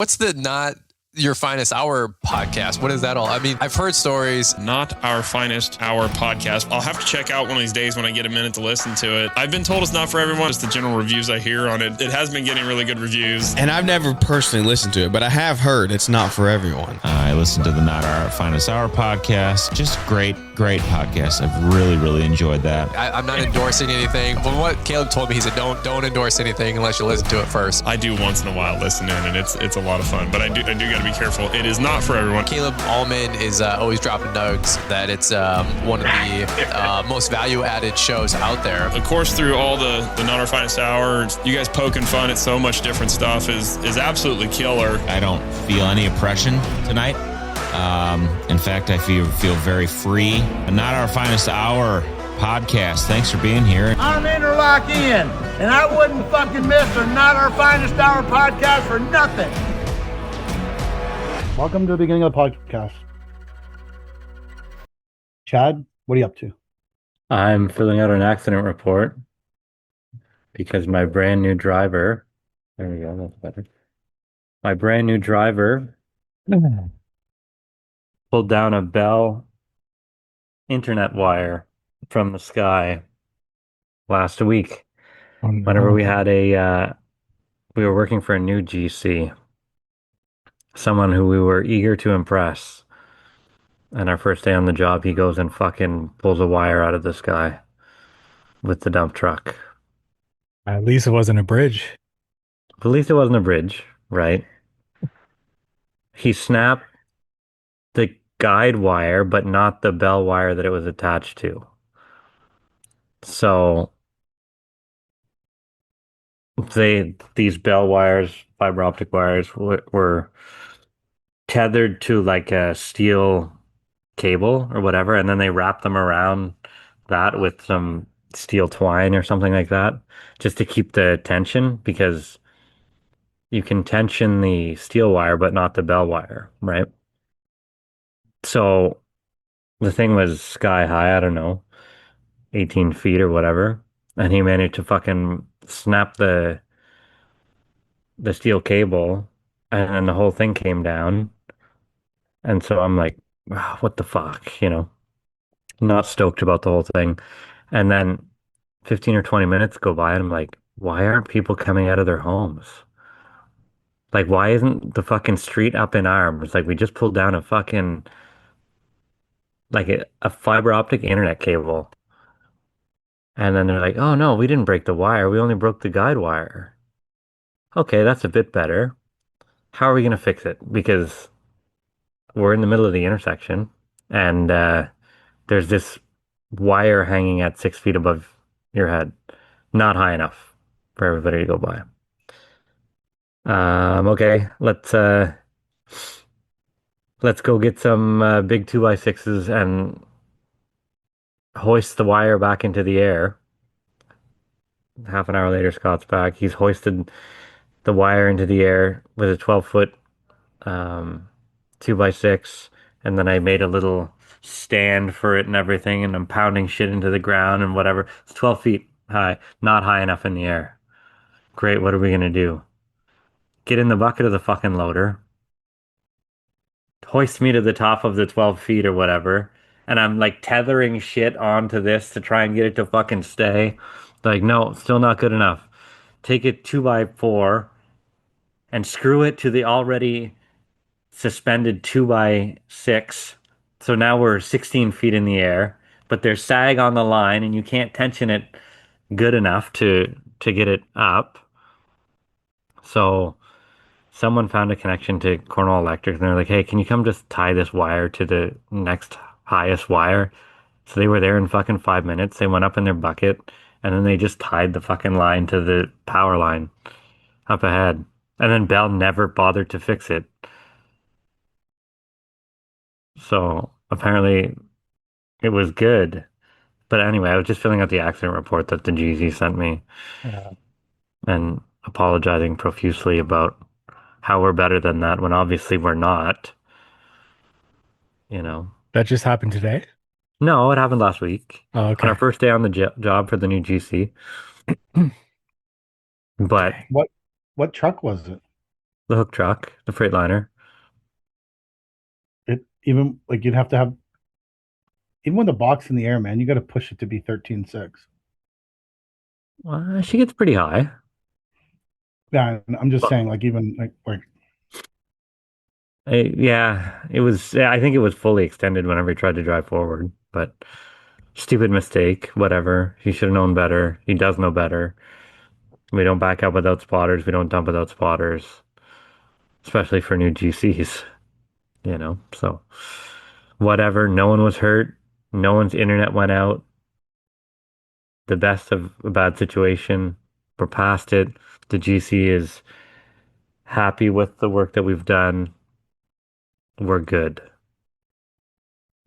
What's the Not Your Finest Hour podcast? What is that all? I mean, I've heard stories. Not Our Finest Hour podcast. I'll have to check out one of these days when I get a minute to listen to it. I've been told it's not for everyone. It's the general reviews I hear on it. It has been getting really good reviews. And I've never personally listened to it, but I have heard it's not for everyone. I listened to the Not Our Finest Hour podcast. Just great podcast. I've really enjoyed that. I'm not endorsing anything. From what Caleb told me, he said, don't endorse anything unless you listen to it first. I do once in a while listen in, and it's a lot of fun. But I do got to be careful. It is not for everyone. Caleb Allman is always dropping nugs that it's one of the most value-added shows out there. Of course, through all the Not Our Finest Hour, you guys poking fun at so much different stuff is absolutely killer. I don't feel any oppression tonight. In fact, I feel very free. Not Our Finest Hour podcast. Thanks for being here. I'm Interlock Ian, and I wouldn't fucking miss the Not Our Finest Hour podcast for nothing. Welcome to the beginning of the podcast. Chad, what are you up to? I'm filling out an accident report because my brand new driver, there we go, that's better. My brand new driver pulled down a Bell internet wire from the sky last week. Oh, no. Whenever we had we were working for a new GC, someone who we were eager to impress. And our first day on the job, he goes and fucking pulls a wire out of the sky with the dump truck. At least it wasn't a bridge. At least it wasn't a bridge, right? He snapped the guide wire, but not the bell wire that it was attached to. So these bell wires, fiber optic wires, were tethered to like a steel cable or whatever, and then they wrapped them around that with some steel twine or something like that, just to keep the tension, because you can tension the steel wire but not the bell wire, right? So the thing was sky high, I don't know, 18 feet or whatever, and he managed to fucking snap the steel cable, and then the whole thing came down. And so I'm like, wow, what the fuck, not stoked about the whole thing. And then 15 or 20 minutes go by and I'm like, why aren't people coming out of their homes? Like, why isn't the fucking street up in arms? Like, we just pulled down a fucking, like a fiber optic internet cable. And then they're like, oh no, we didn't break the wire. We only broke the guide wire. Okay, that's a bit better. How are we going to fix it? Because we're in the middle of the intersection, and there's this wire hanging at 6 feet above your head. Not high enough for everybody to go by. Okay, let's go get some big 2x6s and hoist the wire back into the air. Half an hour later, Scott's back. He's hoisted the wire into the air with a 12-foot 2x6, and then I made a little stand for it and everything, and I'm pounding shit into the ground and whatever. It's 12 feet high, not high enough in the air. Great, what are we gonna do? Get in the bucket of the fucking loader, hoist me to the top of the 12 feet or whatever, and I'm like tethering shit onto this to try and get it to fucking stay. Like, no, still not good enough. Take it 2x4 and screw it to the already suspended 2x6. So now we're 16 feet in the air, but there's sag on the line and you can't tension it good enough to get it up. So someone found a connection to Cornwall Electric, and they're like, hey, can you come just tie this wire to the next highest wire? So they were there in fucking 5 minutes. They went up in their bucket, and then they just tied the fucking line to the power line up ahead. And then Bell never bothered to fix it. So apparently it was good. But anyway, I was just filling out the accident report that the GZ sent me. Yeah. And apologizing profusely about how we're better than that when obviously we're not. That just happened today? No, it happened last week. Oh, okay. On our first day on the job for the new GC. But What truck was it? The hook truck, the Freightliner. It even like you'd have to have even with the box in the air, man. You got to push it to be 13.6. Well, she gets pretty high. Yeah, and I'm just But saying, like even like yeah, it was. Yeah, I think it was fully extended whenever he tried to drive forward. But stupid mistake. Whatever. He should have known better. He does know better. We don't back up without spotters. We don't dump without spotters, especially for new GCs. So whatever. No one was hurt. No one's internet went out. The best of a bad situation. We're past it. The GC is happy with the work that we've done. We're good.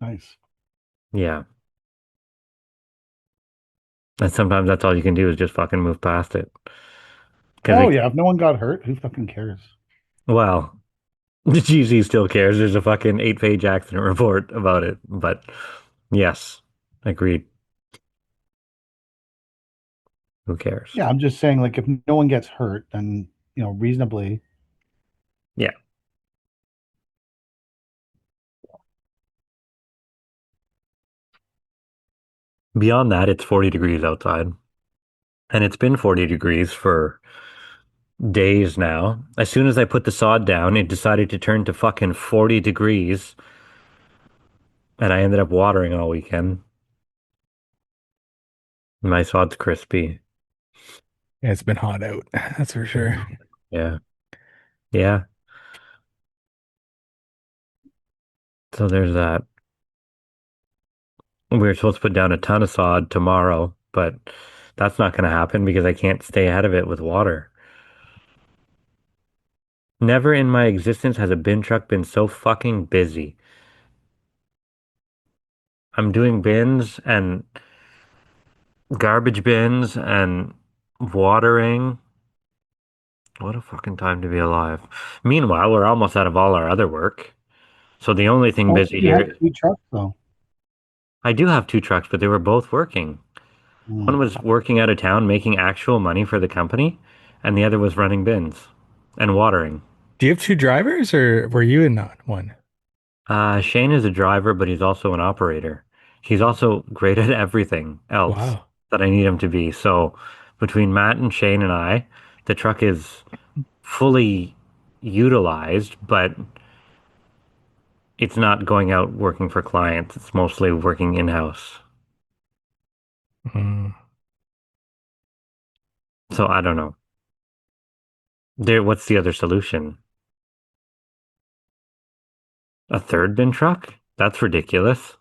nice. Yeah. And sometimes that's all you can do is just fucking move past it. Because Oh yeah, if no one got hurt, who fucking cares? well, the GC still cares. There's a fucking 8-page accident report about it. But yes, agreed. Who cares? Yeah, I'm just saying, like if no one gets hurt, then reasonably. Yeah. Beyond that, it's 40 degrees outside. And it's been 40 degrees for days now. As soon as I put the sod down, it decided to turn to fucking 40 degrees. And I ended up watering all weekend. My sod's crispy. Yeah, it's been hot out. That's for sure. Yeah. Yeah. So there's that. We were supposed to put down a ton of sod tomorrow, but that's not going to happen because I can't stay ahead of it with water. Never in my existence has a bin truck been so fucking busy. I'm doing bins and garbage bins and watering. What a fucking time to be alive. Meanwhile, we're almost out of all our other work. So the only thing Oh, busy you have here, two trucks though. I do have two trucks, but they were both working. One Hmm. was working out of town, making actual money for the company, and the other was running bins and watering. Do you have two drivers or were you in not one? Shane is a driver, but he's also an operator. He's also great at everything else Wow. that I need him to be. So between Matt and Shane and I, the truck is fully utilized, but it's not going out working for clients. It's mostly working in-house. Mm. So I don't know. What's the other solution? A third bin truck? That's ridiculous.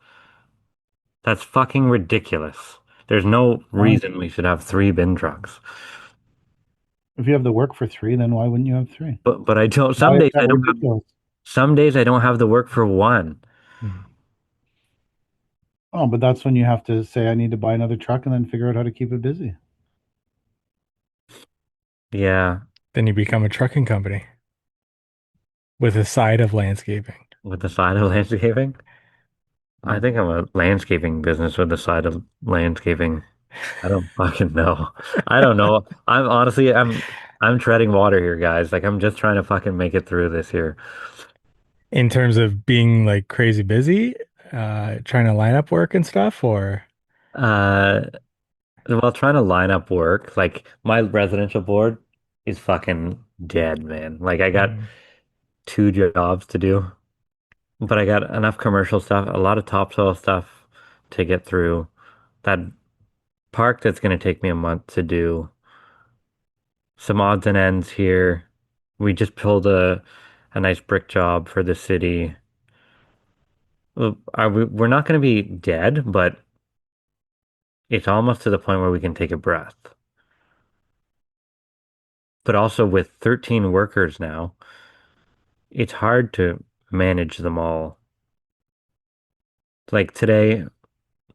That's fucking ridiculous. There's no Why? reason we should have three bin trucks. If you have the work for three, then why wouldn't you have three? But I don't. Why Some is days I that don't have. ridiculous? Some days I don't have the work for one. Mm. Oh, but that's when you have to say, I need to buy another truck and then figure out how to keep it busy. Yeah, Then you become a trucking company with a side of landscaping. with the side of landscaping. I Mm. think I'm a landscaping business with the side of landscaping. I don't fucking know. I don't know. I'm honestly, I'm treading water here, guys. Like I'm just trying to fucking make it through this here. In terms of being like crazy busy, trying to line up work and stuff, or Uh, well, trying to line up work, like my residential board is fucking dead, man. Like I got Mm. two jobs to do, but I got enough commercial stuff, a lot of topsoil stuff to get through. That park that's going to take me a month to do. Some odds and ends here. We just pulled a nice brick job for the city. Well, we're not going to be dead, but it's almost to the point where we can take a breath. But also with 13 workers now, it's hard to manage them all. Like today,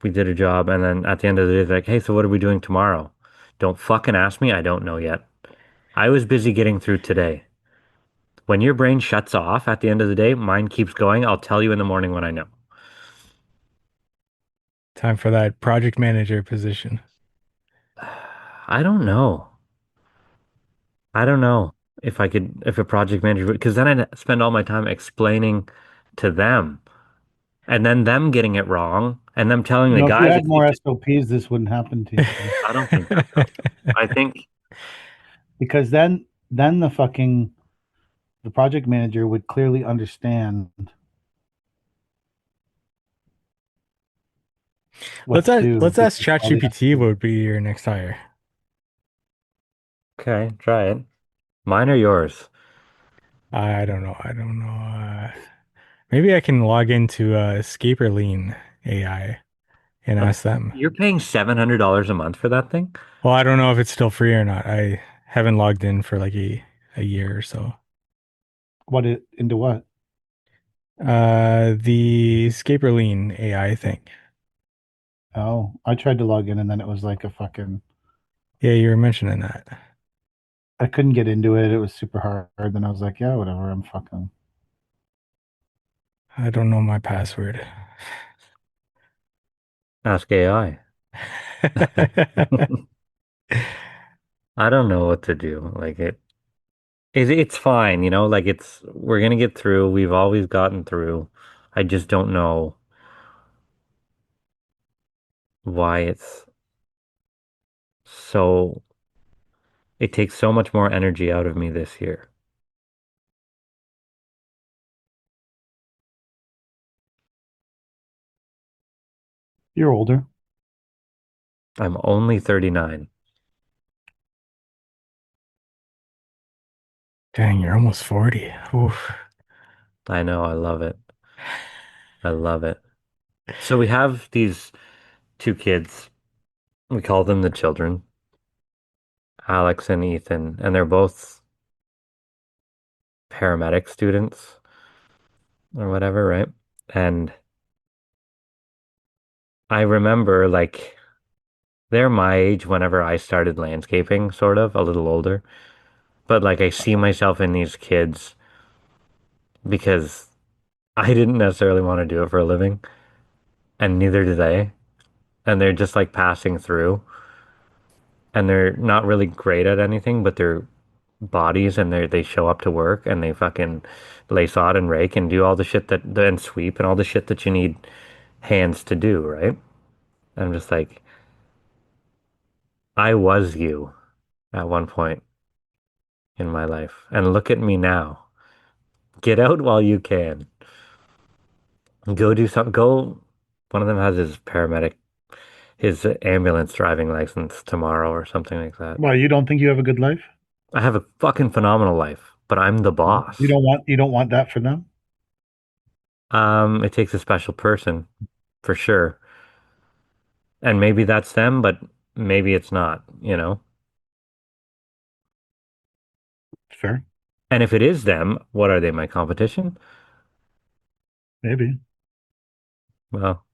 we did a job, and then at the end of the day, they're like, hey, so what are we doing tomorrow? Don't fucking ask me. I don't know yet. I was busy getting through today. When your brain shuts off at the end of the day, mine keeps going. I'll tell you in the morning when I know. time for that project manager position. I don't know. I don't know. if a project manager, because then I'd spend all my time explaining to them and then them getting it wrong and them telling You the know, if you guys, had more SOPs, this wouldn't happen to you. I don't think that though. I think, Because then the project manager would clearly understand what to do Let's ask because all they have ChatGPT to what do. would be your next hire. okay, try it. Mine or yours? I don't know. I don't know. Maybe I can log into Scaperlean AI and Uh, ask them. You're paying $700 a month for that thing? Well, I don't know if it's still free or not. I haven't logged in for like a year or so. What it into what? The Scaperlean AI thing. Oh, I tried to log in and then it was like a fucking. Yeah, you were mentioning that. I couldn't get into it. It was super hard. Then I was like, yeah, whatever. I'm fucking. I don't know my password. Ask AI. I don't know what to do. It's fine, like we're gonna get through. We've always gotten through. I just don't know why so it takes so much more energy out of me this year. You're older. I'm only 39. Dang, you're almost 40. Oof. I know, I love it. I love it. So we have these two kids. We call them the children, Alex and Ethan, and they're both paramedic students or whatever, right? And I remember they're my age whenever I started landscaping, sort of, a little older. But I see myself in these kids because I didn't necessarily want to do it for a living, and neither do they. And they're just passing through, and they're not really great at anything, but they're bodies and they show up to work and they fucking lay sod and rake and do all the shit and sweep and all the shit that you need hands to do, right? I'm just like, I was you at one point in my life, and look at me now. Get out while you can. Go do something. Go. One of them has his ambulance driving license tomorrow or something like that. Well, you don't think you have a good life? I have a fucking phenomenal life, but I'm the boss. You don't want that for them? It takes a special person for sure. And maybe that's them, but maybe it's not. Fair. And if it is them, what are they, my competition? Maybe. Well,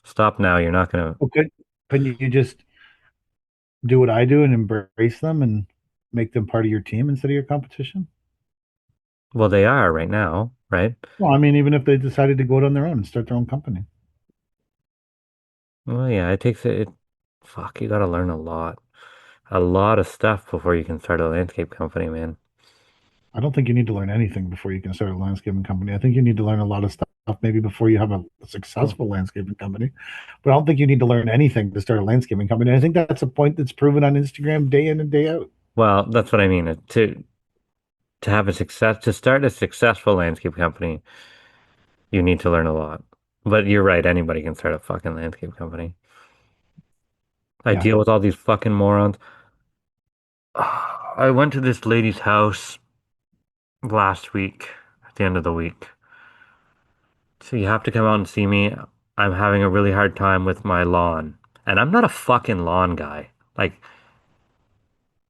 stop now. You're not gonna. Okay. Couldn't you just do what I do and embrace them and make them part of your team instead of your competition? Well, they are right now, right? Well, I mean, even if they decided to go out on their own and start their own company. Well, yeah, it takes it. Fuck, you gotta learn a lot of stuff before you can start a landscape company, man. I don't think you need to learn anything before you can start a landscaping company. I think you need to learn a lot of stuff maybe before you have a successful landscaping company. But I don't think you need to learn anything to start a landscaping company. I think that's a point that's proven on Instagram day in and day out. Well, that's what I mean. To have a success to start a successful landscape company, you need to learn a lot. But you're right, anybody can start a fucking landscape company. I Yeah. deal with all these fucking morons. I went to this lady's house last week, at the end of the week. So you have to come out and see me. I'm having a really hard time with my lawn. And I'm not a fucking lawn guy.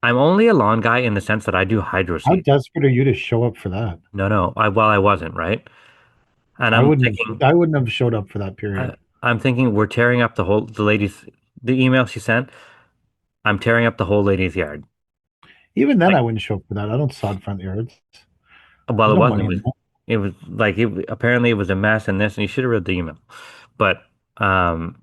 I'm only a lawn guy in the sense that I do hydro How seed. desperate are you to show up for that? No. I wasn't, right? And I wouldn't have showed up for that I, period. I'm thinking we're tearing up the email she sent. I'm tearing up the whole lady's yard. Even then Like, I wouldn't show up for that. I don't sod front yards. well, There's it no wasn't. money in that. Apparently it was a mess and this, and you should have read the email. But, um,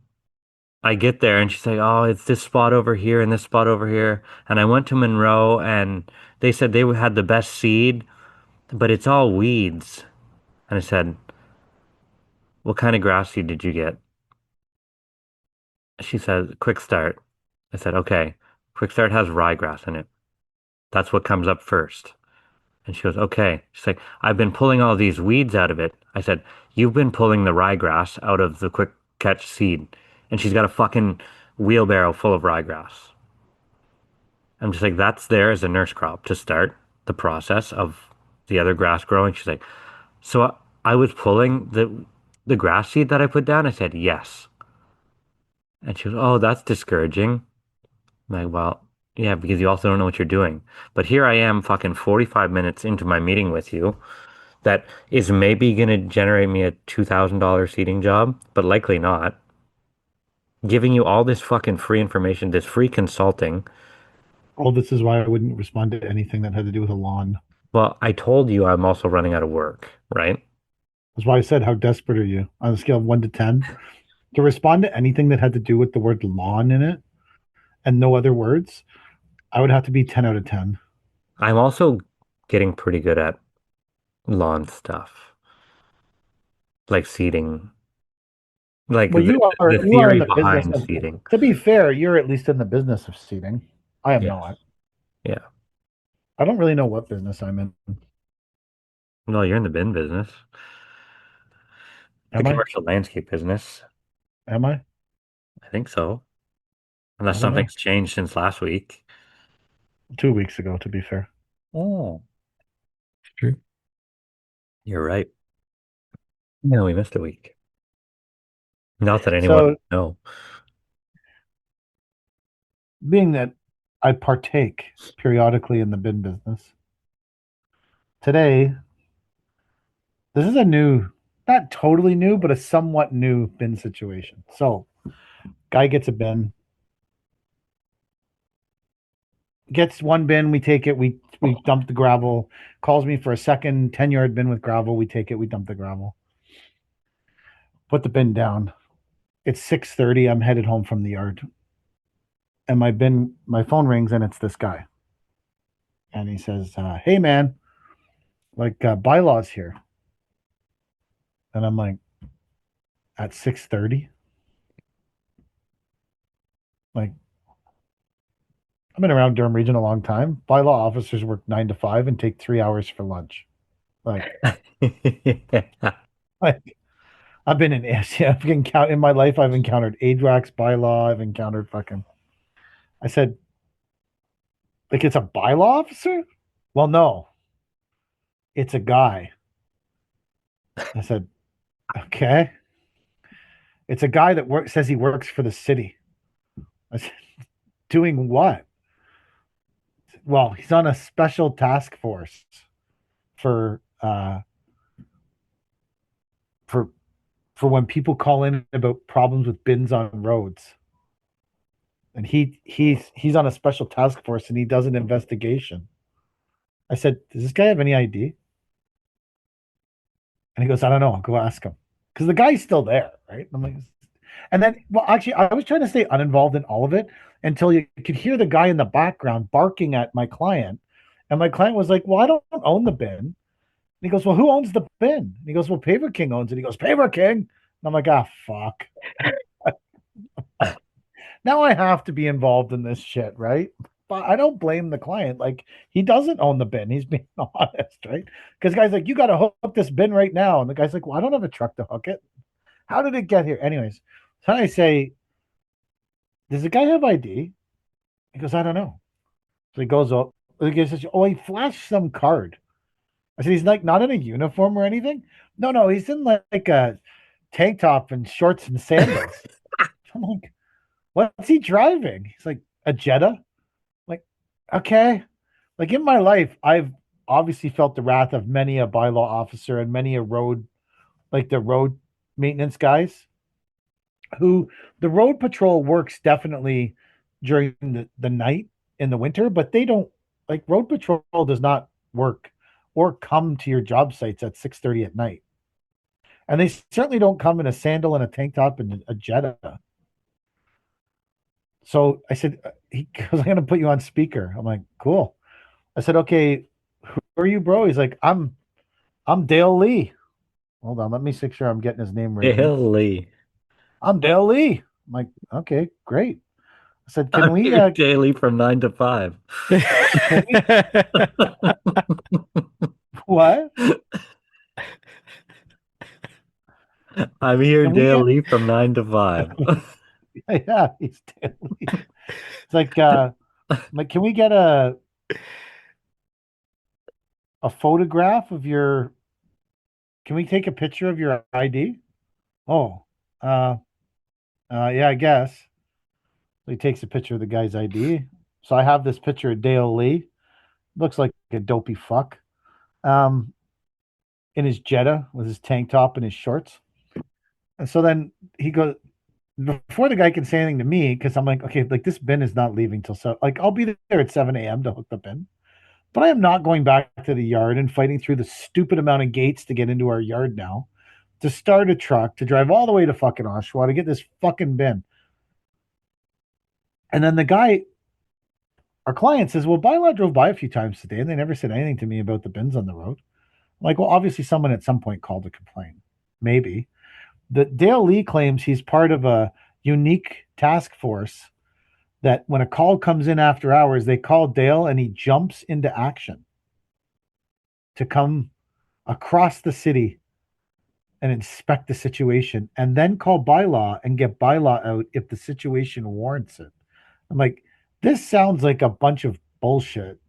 I get there and she's like, "Oh, it's this spot over here and this spot over here." And I went to Monroe and they said they had the best seed, but it's all weeds. And I said, what kind of grass seed did you get? She said, Quick Start. I said, okay, Quick Start has ryegrass in it. That's what comes up first. And she goes, okay. She's like, I've been pulling all these weeds out of it. I said, you've been pulling the ryegrass out of the quick catch seed. And she's got a fucking wheelbarrow full of ryegrass. I'm just like, that's there as a nurse crop to start the process of the other grass growing. She's like, so I was pulling the grass seed that I put down? I said, yes. And she goes, oh, that's discouraging. I'm like, well, yeah, because you also don't know what you're doing. But here I am fucking 45 minutes into my meeting with you that is maybe going to generate me a $2,000 seating job, but likely not. Giving you all this fucking free information, this free consulting. Well, this is why I wouldn't respond to anything that had to do with a lawn. Well, I told you I'm also running out of work, right? That's why I said, how desperate are you on a scale of 1 to 10? To respond to anything that had to do with the word lawn in it and no other words, I would have to be 10 out of 10. I'm also getting pretty good at lawn stuff, like seeding, like Well, the, you are the you are in theory the business behind of, seeding. to be fair, you're at least in the business of seeding. I am Yes. not. Yeah. I don't really know what business I'm in. No, you're in the bin business, the Am I? commercial landscape business. Am I? I think so. I Unless don't know. something's changed since last week. 2 weeks ago, to be fair. Oh, It's true. you're right. No, we missed a week. Not that anyone So, would know. being that I partake periodically in the bin business, today, this is a new, not totally new, but a somewhat new bin situation. So, guy gets a bin, gets one bin, we take it, we dump the gravel, calls me for a second 10-yard bin with gravel, we take it, we dump the gravel. Put the bin down. It's 6:30, I'm headed home from the yard. And my phone rings and it's this guy. And he says, hey man, like bylaws here. And I'm like, at 6:30? Like, I've been around Durham Region a long time. Bylaw officers work 9 to 5 and take 3 hours for lunch. Like, like I've been in in my life. I've encountered ADRAX bylaw. I've encountered fucking. I said, like, it's a bylaw officer? Well, no, it's a guy. I said, okay. It's a guy that says he works for the city. I said, doing what? Well, he's on a special task force for for when people call in about problems with bins on roads. And he's on a special task force and he does an investigation. I said, does this guy have any ID? And he goes, I don't know. I'll go ask him. Because the guy's still there, right? I'm like, and then, well, actually, I was trying to stay uninvolved in all of it until you could hear the guy in the background barking at my client. And my client was like, well, I don't own the bin. And he goes, well, who owns the bin? And he goes, well, Paver King owns it. He goes, Paver King. And I'm like, ah, fuck. Now I have to be involved in this shit, right? But I don't blame the client. Like, he doesn't own the bin. He's being honest, right? Because the guy's like, you got to hook this bin right now. And the guy's like, well, I don't have a truck to hook it. How did it get here? Anyways, so I say, does the guy have ID? He goes, I don't know. So he goes up. He says, oh, he flashed some card. I said, he's like not in a uniform or anything. No, he's in like a tank top and shorts and sandals. I'm like, what's he driving? He's like, a Jetta. I'm like, okay. Like, in my life, I've obviously felt the wrath of many a bylaw officer and many a road, like the road maintenance guys, who the road patrol works definitely during the night in the winter, but they don't, like, road patrol does not work or come to your job sites at 6:30 at night. And they certainly don't come in a sandal and a tank top and a Jetta. So I said, he goes, I'm going to put you on speaker. I'm like, cool. I said, okay, who are you, bro? He's like, I'm Dalee. Hold on, let me make sure I'm getting his name right here. Daily. I'm Dalee. I'm like, okay, great. I said, can I'm we here daily from 9 to 5. what? I'm here Can we get daily from 9 to 5. yeah, he's Dalee. It's like, can we get a photograph of your can we take a picture of your ID? Oh, uh yeah, I guess. So he takes a picture of the guy's ID. So I have this picture of Dale Lee. Looks like a dopey fuck. Um, in his Jetta with his tank top and his shorts. And so then he goes before the guy can say anything to me, because I'm like, okay, like this bin is not leaving till so like I'll be there at 7 a.m. to hook the bin. But I am not going back to the yard and fighting through the stupid amount of gates to get into our yard now, to start a truck, to drive all the way to fucking Oshawa to get this fucking bin. And then the guy, our client says, well, Bylaw drove by a few times today and they never said anything to me about the bins on the road. I'm like, well, obviously someone at some point called to complain. Maybe. That Dale Lee claims he's part of a unique task force that when a call comes in after hours, they call Dale and he jumps into action to come across the city and inspect the situation and then call bylaw and get bylaw out if the situation warrants it. I'm like, this sounds like a bunch of bullshit.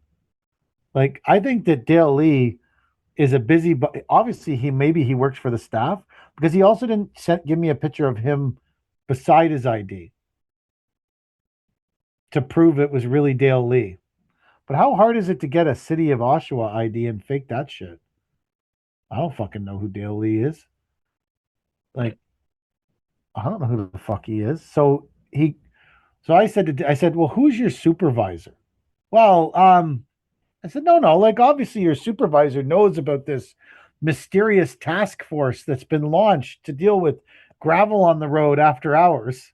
Like, I think that Dale Lee is a busy, but obviously he works for the staff, because he also didn't give me a picture of him beside his ID to prove it was really Dale Lee. But how hard is it to get a City of Oshawa ID and fake that shit? I don't fucking know who Dale Lee is. Like, I don't know who the fuck he is. So I said, well, who's your supervisor? Well, I said, no, like obviously your supervisor knows about this mysterious task force that's been launched to deal with gravel on the road after hours.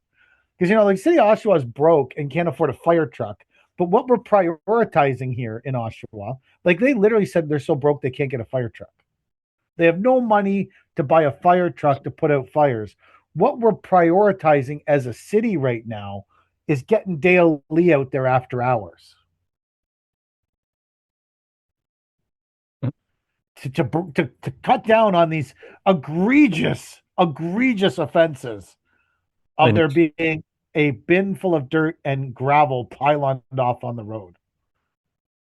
Because, like City of Oshawa is broke and can't afford a fire truck. But what we're prioritizing here in Oshawa, like they literally said they're so broke they can't get a fire truck. They have no money to buy a fire truck to put out fires. What we're prioritizing as a city right now is getting Dale Lee out there after hours. To cut down on these egregious offenses of there being a bin full of dirt and gravel pyloned off on the road.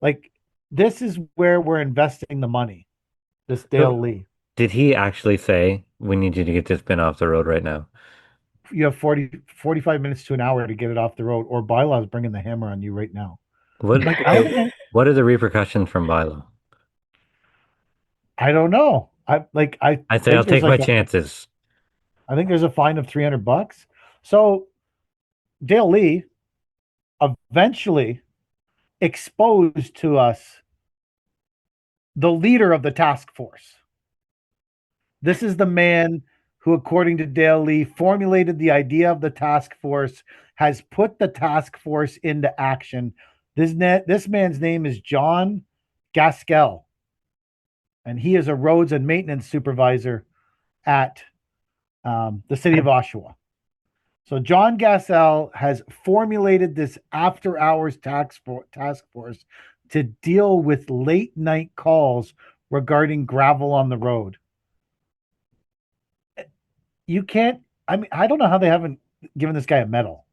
Like, this is where we're investing the money. This Dale Lee. Did he actually say, we need you to get this bin off the road right now? You have 45 minutes to an hour to get it off the road, or Bylaw's bringing the hammer on you right now. What are the repercussions from Bylaw? I don't know. I say I'll take my chances. I think there's a fine of $300. So Dale Lee eventually exposed to us the leader of the task force. This is the man who, according to Dale Lee, formulated the idea of the task force, has put the task force into action. This man's name is John Gaskell, and he is a roads and maintenance supervisor at the City of Oshawa. So John Gaskell has formulated this after-hours task force to deal with late-night calls regarding gravel on the road. You can't, I don't know how they haven't given this guy a medal,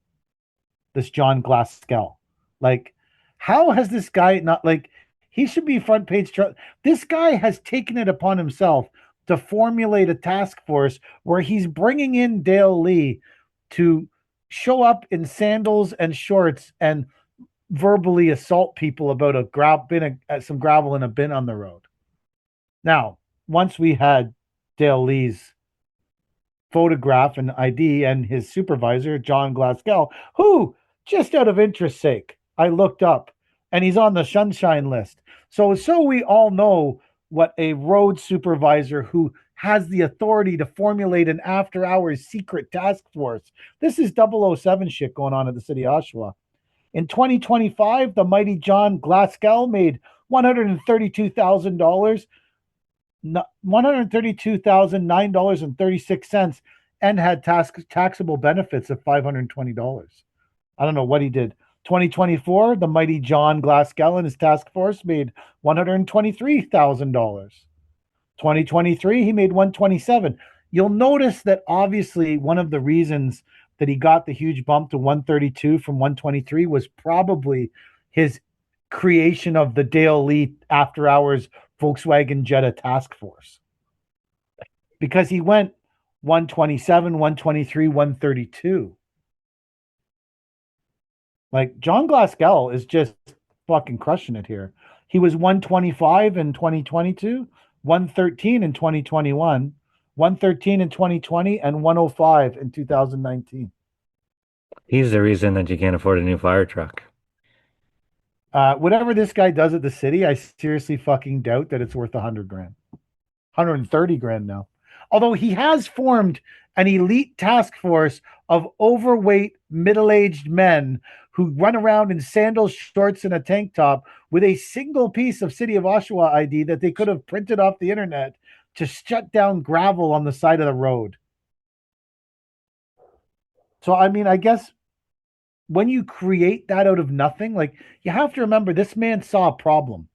this John Gaskell. Like, how has this guy not, like, he should be front page. This guy has taken it upon himself to formulate a task force where he's bringing in Dale Lee to show up in sandals and shorts and verbally assault people about some gravel in a bin on the road. Now, once we had Dale Lee's photograph and ID and his supervisor, John Gaskell, who, just out of interest's sake, I looked up, and he's on the sunshine list. So we all know what a road supervisor who has the authority to formulate an after-hours secret task force. This is 007 shit going on at the City of Oshawa. In 2025, the mighty John Gaskell made $132,000, $132,009.36, and had taxable benefits of $520. I don't know what he did. 2024, the mighty John Glasgow and his task force made $123,000. 2023, he made 127. You'll notice that obviously one of the reasons that he got the huge bump to 132 from 123 was probably his creation of the Dalee after hours Volkswagen Jetta task force. Because he went 127, 123, 132. Like, John Glasgow is just fucking crushing it here. He was 125 in 2022, 113 in 2021, 113 in 2020, and 105 in 2019. He's the reason that you can't afford a new fire truck. Whatever this guy does at the city, I seriously fucking doubt that it's worth 100 grand. 130 grand now. Although he has formed an elite task force of overweight, middle-aged men who run around in sandals, shorts, and a tank top with a single piece of City of Oshawa ID that they could have printed off the internet to shut down gravel on the side of the road. So, I mean, I guess when you create that out of nothing, like, you have to remember this man saw a problem.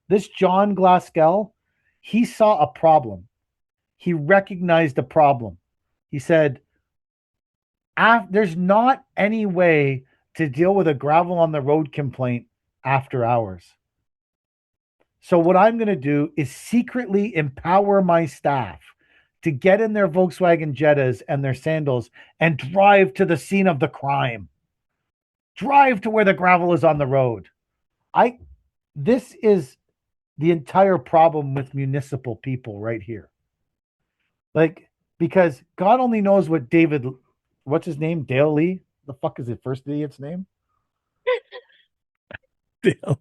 This John Glasgow, he saw a problem. He recognized a problem. He said, there's not any way to deal with a gravel on the road complaint after hours. So what I'm going to do is secretly empower my staff to get in their Volkswagen Jettas and their sandals and drive to the scene of the crime. Drive to where the gravel is on the road. This is the entire problem with municipal people right here. Like, because God only knows what what's his name? Dalee? The fuck is the first idiot's name? Dalee.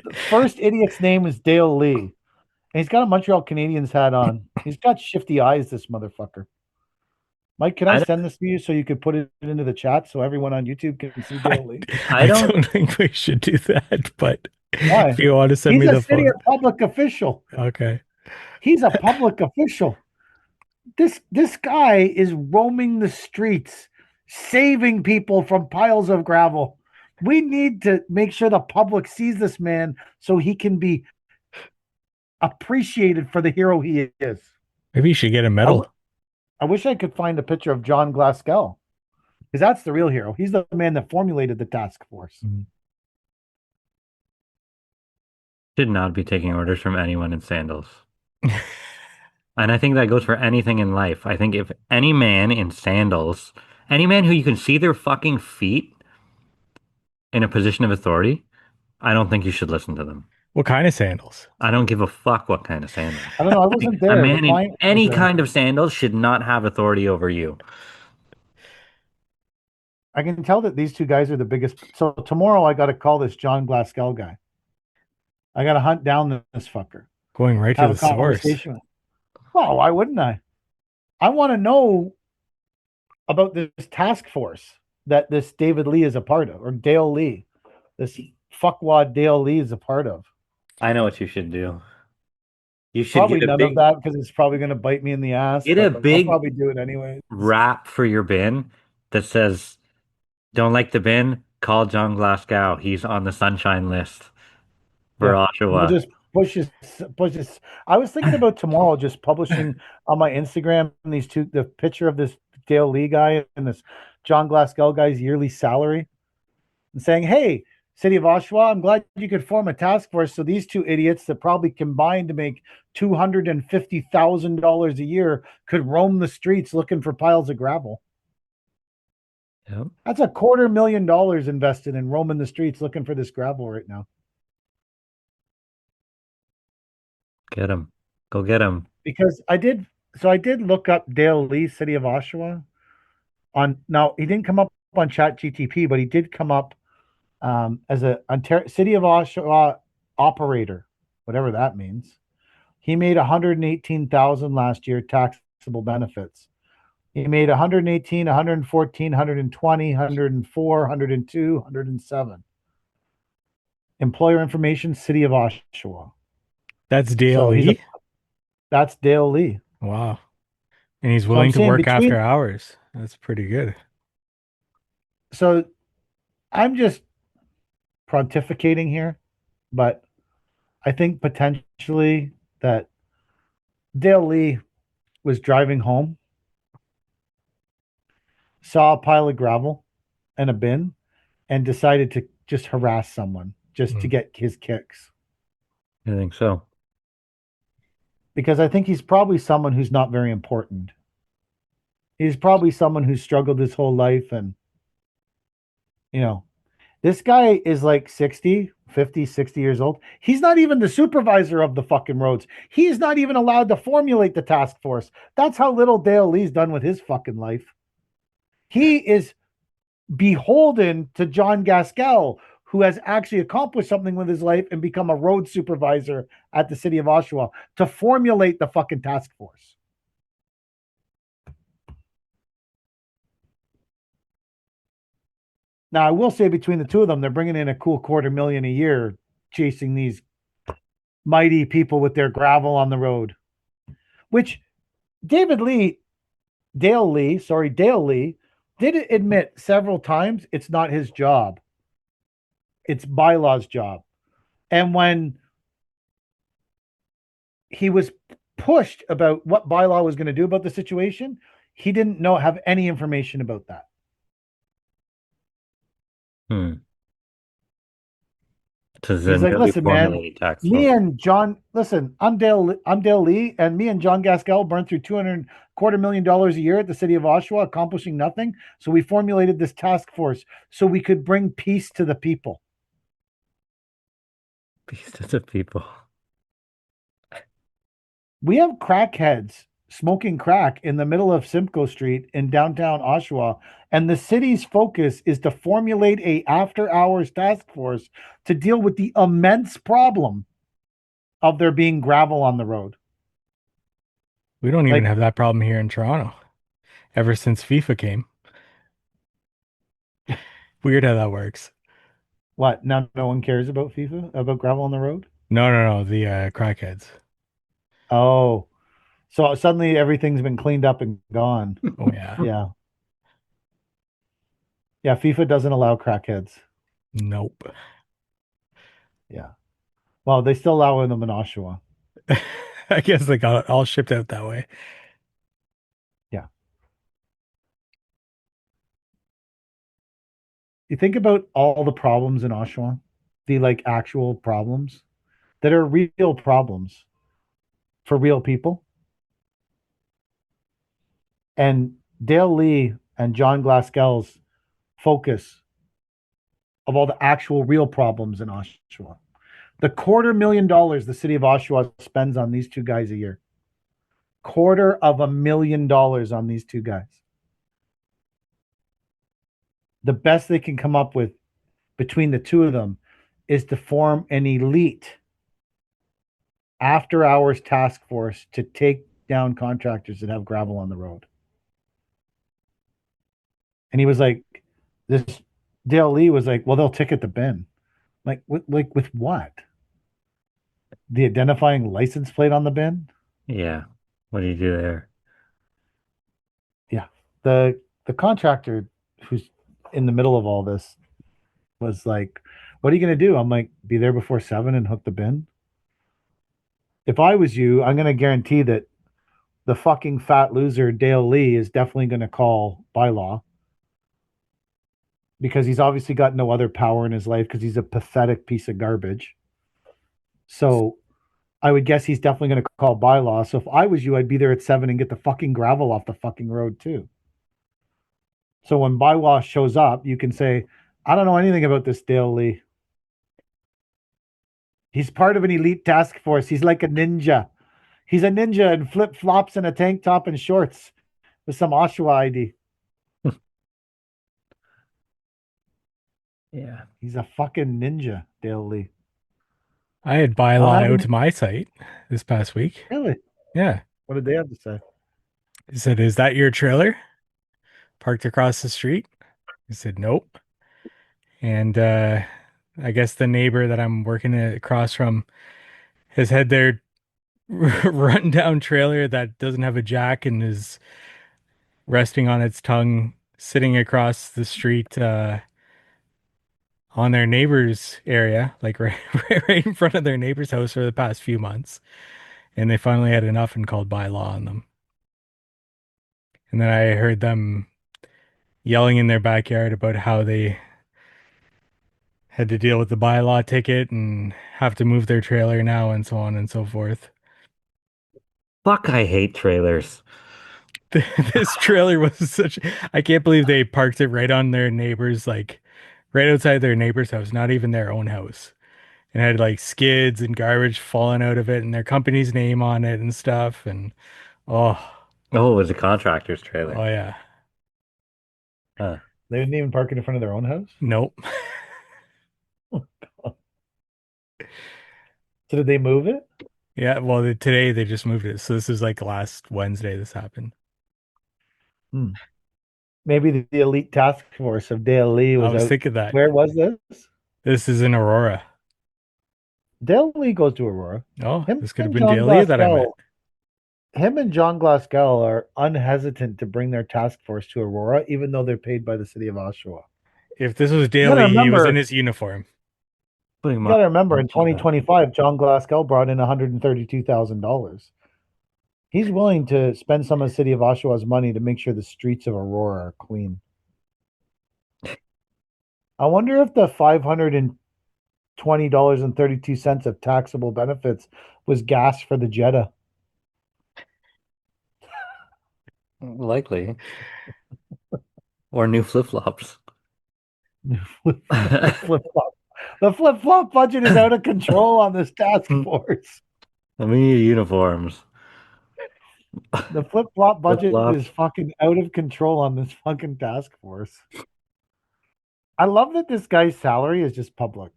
The first idiot's name is Dale Lee. And he's got a Montreal Canadiens hat on. He's got shifty eyes, this motherfucker. Mike, can I send this to you so you could put it into the chat so everyone on YouTube can see Dale Lee? I don't think we should do that, but why? If you want to send me the phone. He's a city public official. Okay. He's a public official. This guy is roaming the streets, saving people from piles of gravel. We need to make sure the public sees this man so he can be appreciated for the hero he is. Maybe you should get a medal. I wish I could find a picture of John Glasgow, because that's the real hero. He's the man that formulated the task force. Mm-hmm. Should not be taking orders from anyone in sandals. And I think that goes for anything in life. I think if any man in sandals, any man who you can see their fucking feet in a position of authority, I don't think you should listen to them. What kind of sandals? I don't give a fuck what kind of sandals. I don't know. I wasn't there. A man in any kind of sandals should not have authority over you. I can tell that these two guys are the biggest. So tomorrow I got to call this John Glasgow guy. I got to hunt down this fucker. Going right to the source. Well, why wouldn't I? I want to know about this task force that this David Lee is a part of, or Dale Lee. This fuckwad Dale Lee is a part of. I know what you should do. You should probably get none of that because it's probably going to bite me in the ass. Get a big I'll probably do it anyway. Wrap for your bin that says, "Don't like the bin? Call John Glasgow. He's on the sunshine list for Oshawa." We'll just push this. I was thinking about tomorrow just publishing on my Instagram the picture of this Dale Lee guy and this John Glasgow guy's yearly salary, and saying, "Hey, City of Oshawa, I'm glad you could form a task force so these two idiots that probably combined to make $250,000 a year could roam the streets looking for piles of gravel." Yep. That's $250,000 invested in roaming the streets looking for this gravel right now. Get him. Go get him. Because I did look up Dale Lee, City of Oshawa. Now he didn't come up on ChatGTP, but he did come up as a City of Oshawa operator, whatever that means. He made $118,000 last year, taxable benefits. He made 118, 114, 120, 104, 102, 107. Employer information, City of Oshawa. That's So Dalee. that's Dale Lee. Wow. And he's So I'm willing to saying work after between. hours. That's pretty good. So I'm just pontificating here, but I think potentially that Dale Lee was driving home, saw a pile of gravel and a bin, and decided to just harass someone just to get his kicks. I think so. Because I think he's probably someone who's not very important. He's probably someone who's struggled his whole life. And, this guy is like 60, 50, 60 years old. He's not even the supervisor of the fucking roads. He's not even allowed to formulate the task force. That's how little Dale Lee's done with his fucking life. He is beholden to John Gaskell, who has actually accomplished something with his life and become a road supervisor at the city of Oshawa to formulate the fucking task force. Now, I will say between the two of them, they're bringing in a cool $250,000 a year chasing these mighty people with their gravel on the road, which Dale Lee did admit several times it's not his job. It's Bylaw's job. And when he was pushed about what Bylaw was going to do about the situation, he didn't have any information about that. He's like, listen, man, me and John, listen, I'm Dale Lee, and me and John Gaskell burned through $250,000 a year at the city of Oshawa, accomplishing nothing. So we formulated this task force so we could bring peace to the people. Peace to the people. We have crackheads smoking crack in the middle of Simcoe Street in downtown Oshawa, and the city's focus is to formulate a after-hours task force to deal with the immense problem of there being gravel on the road. We don't even have that problem here in Toronto ever since FIFA came. Weird how that works. What? Now no one cares about FIFA, about gravel on the road? No. The crackheads. Oh, so suddenly everything's been cleaned up and gone. Oh, yeah. Yeah. Yeah, FIFA doesn't allow crackheads. Nope. Yeah. Well, they still allow them in Oshawa. I guess they got it all shipped out that way. Yeah. You think about all the problems in Oshawa, the actual problems that are real problems for real people. And Dale Lee and John Gaskell's focus of all the actual real problems in Oshawa. The $250,000 the city of Oshawa spends on these two guys a year. $250,000 on these two guys. The best they can come up with between the two of them is to form an elite after-hours task force to take down contractors that have gravel on the road. And he was like, Dale Lee was like, well, they'll ticket the bin. Like with what? The identifying license plate on the bin? Yeah. What do you do there? Yeah. The contractor who's in the middle of all this was like, what are you going to do? I'm like, be there before 7 and hook the bin. If I was you, I'm going to guarantee that the fucking fat loser Dale Lee is definitely going to call Bylaw, because he's obviously got no other power in his life because he's a pathetic piece of garbage. So I would guess he's definitely going to call Bylaw. So if I was you, I'd be there at 7 and get the fucking gravel off the fucking road too. So when Bylaw shows up, you can say, I don't know anything about this Dale Lee. He's part of an elite task force. He's like a ninja. He's a ninja in flip-flops and a tank top and shorts with some Oshawa ID. Yeah. He's a fucking ninja, Dale Lee. I had Bylaw out to my site this past week. Really? Yeah. What did they have to say? He said, is that your trailer parked across the street? He said, nope. And I guess the neighbor that I'm working across from has had their run down trailer that doesn't have a jack and is resting on its tongue, sitting across the street on their neighbor's area, like right in front of their neighbor's house for the past few months. And they finally had enough and called bylaw on them. And then I heard them yelling in their backyard about how they had to deal with the bylaw ticket and have to move their trailer now and so on and so forth. Fuck, I hate trailers. This trailer was such, I can't believe they parked it right on their neighbor's, like right outside their neighbor's house, not even their own house. And had like skids and garbage falling out of it and their company's name on it and stuff. And oh, Oh, it was a contractor's oh trailer. yeah. Huh. They didn't even park it in front of their own house. Nope. So did they move it? Yeah, well, today they just moved it. So this is like last Wednesday this happened. Maybe the elite task force of Dalee I was was out. thinking that. Where was this? This is in Aurora. Dalee goes to Aurora. Oh, Him this could have and been John Dalee that I met. Glasgow. Him and John Glasgow are unhesitant to bring their task force to Aurora, even though they're paid by the city of Oshawa. If this was You gotta Dalee, he was remember- in his uniform. Putting You my- got to remember, in 2025, John Glasgow brought in $132,000. He's willing to spend some of the city of Oshawa's money to make sure the streets of Aurora are clean. I wonder if the $520.32 of taxable benefits was gas for the Jetta. Likely. Or new flip-flops. Flip-flop. The flip-flop budget is out of control on this task force. I mean, uniforms. The flip-flop budget Flip-flop. is fucking out of control on this fucking task force. I love that this guy's salary is just public.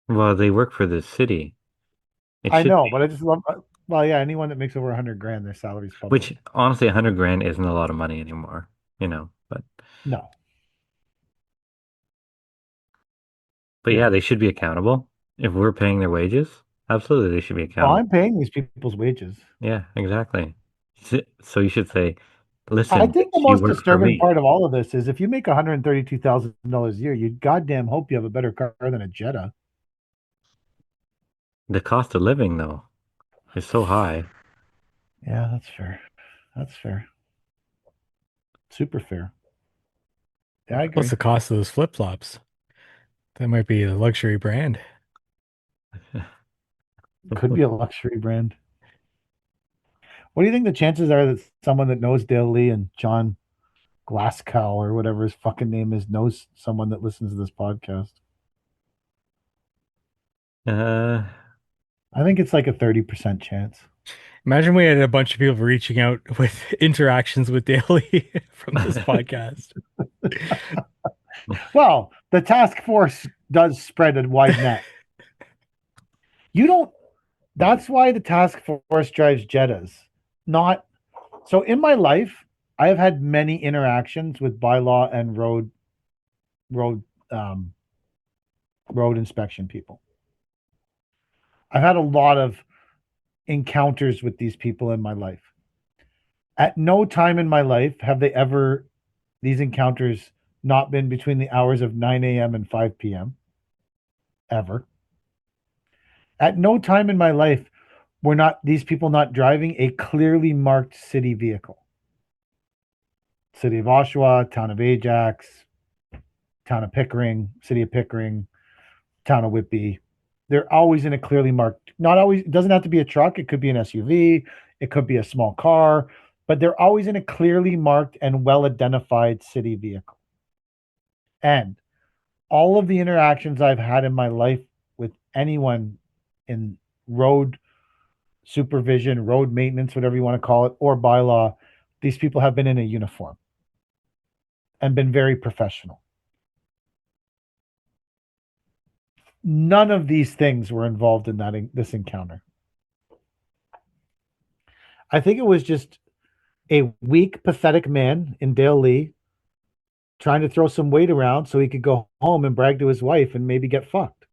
Well, they work for the city. It I should know, be. but I just love. Well, yeah, anyone that makes over 100 grand, their salary's public. Which, honestly, 100 grand isn't a lot of money anymore, but No, yeah, they should be accountable. If we're paying their wages, absolutely, they should be well, accountable. I'm paying these people's wages. Yeah, exactly. So you should say, listen, I think the you most work for disturbing me. part of all of this is if you make $132,000 a year, you goddamn hope you have a better car than a Jetta. The cost of living, though, is so high. Yeah, that's fair. That's fair. Super fair. Yeah, I agree. What's the cost of those flip flops? That might be a luxury brand. Could be a luxury brand. What do you think the chances are that someone that knows Dalee and John Glasgow or whatever his fucking name is knows someone that listens to this podcast? I think it's like a 30% chance. Imagine we had a bunch of people reaching out with interactions with Daly from this podcast. Well, the task force does spread a wide net. You don't. That's why the task force drives Jettas. Not so. In my life, I have had many interactions with bylaw and road inspection people. I've had a lot of encounters with these people in my life. At no time in my life have these encounters not been between the hours of 9 a.m. and 5 p.m. Ever. At no time in my life were these people not driving a clearly marked city vehicle. City of Oshawa, Town of Ajax, Town of Pickering, City of Pickering, Town of Whitby. They're always in a clearly marked, not always, it doesn't have to be a truck. It could be an SUV. It could be a small car, but they're always in a clearly marked and well-identified city vehicle. And all of the interactions I've had in my life with anyone in road supervision, road maintenance, whatever you want to call it, or bylaw, these people have been in a uniform and been very professional. None of these things were involved in this encounter. I think it was just a weak, pathetic man in Dalee trying to throw some weight around so he could go home and brag to his wife and maybe get fucked. I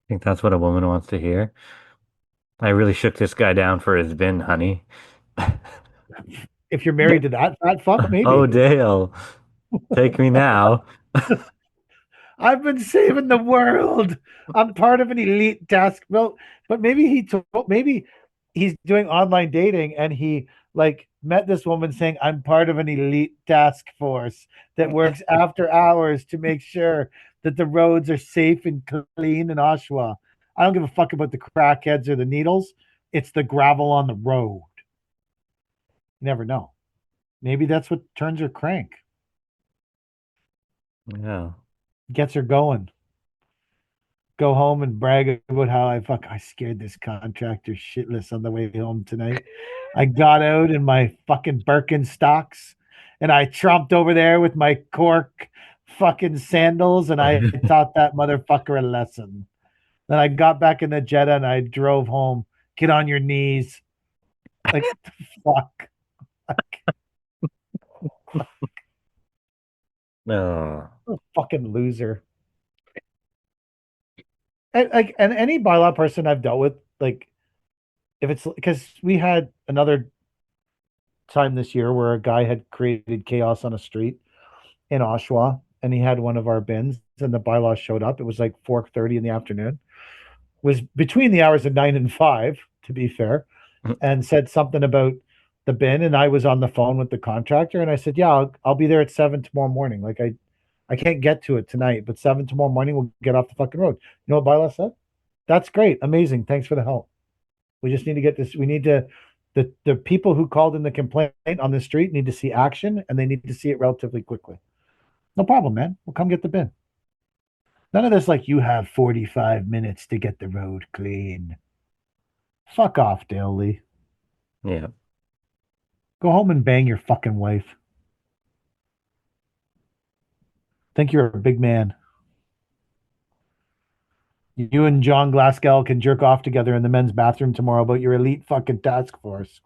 think that's what a woman wants to hear. I really shook this guy down for his bin, honey. If you're married to that fat fuck, maybe. Oh, Dale, take me now. I've been saving the world. I'm part of an elite task. Well, but maybe he's doing online dating and he like met this woman saying, I'm part of an elite task force that works after hours to make sure that the roads are safe and clean in Oshawa. I don't give a fuck about the crackheads or the needles. It's the gravel on the road. You never know. Maybe that's what turns her crank, Yeah. gets her going. Go home and brag about how I scared this contractor shitless on the way home tonight. I got out in my fucking Birkenstocks and I tromped over there with my cork fucking sandals and I taught that motherfucker a lesson. Then I got back in the Jetta and I drove home. Get on your knees. Like fuck. No. Fucking loser. And any bylaw person I've dealt with, like if it's because we had another time this year where a guy had created chaos on a street in Oshawa and he had one of our bins and the bylaw showed up. It was like 4:30 in the afternoon. It was between the hours of 9 and 5, to be fair, and said something about the bin. And I was on the phone with the contractor and I said, yeah, I'll be there at 7 tomorrow morning. Like I can't get to it tonight, but 7 tomorrow morning we'll get off the fucking road. You know what bylaw said? That's great. Amazing. Thanks for the help. We just need to get this. We need to, the people who called in the complaint on the street need to see action and they need to see it relatively quickly. No problem, man. We'll come get the bin. None of this like you have 45 minutes to get the road clean. Fuck off, Dalee. Yeah. Go home and bang your fucking wife. Think you're a big man. You and John Glasgow can jerk off together in the men's bathroom tomorrow about your elite fucking task force.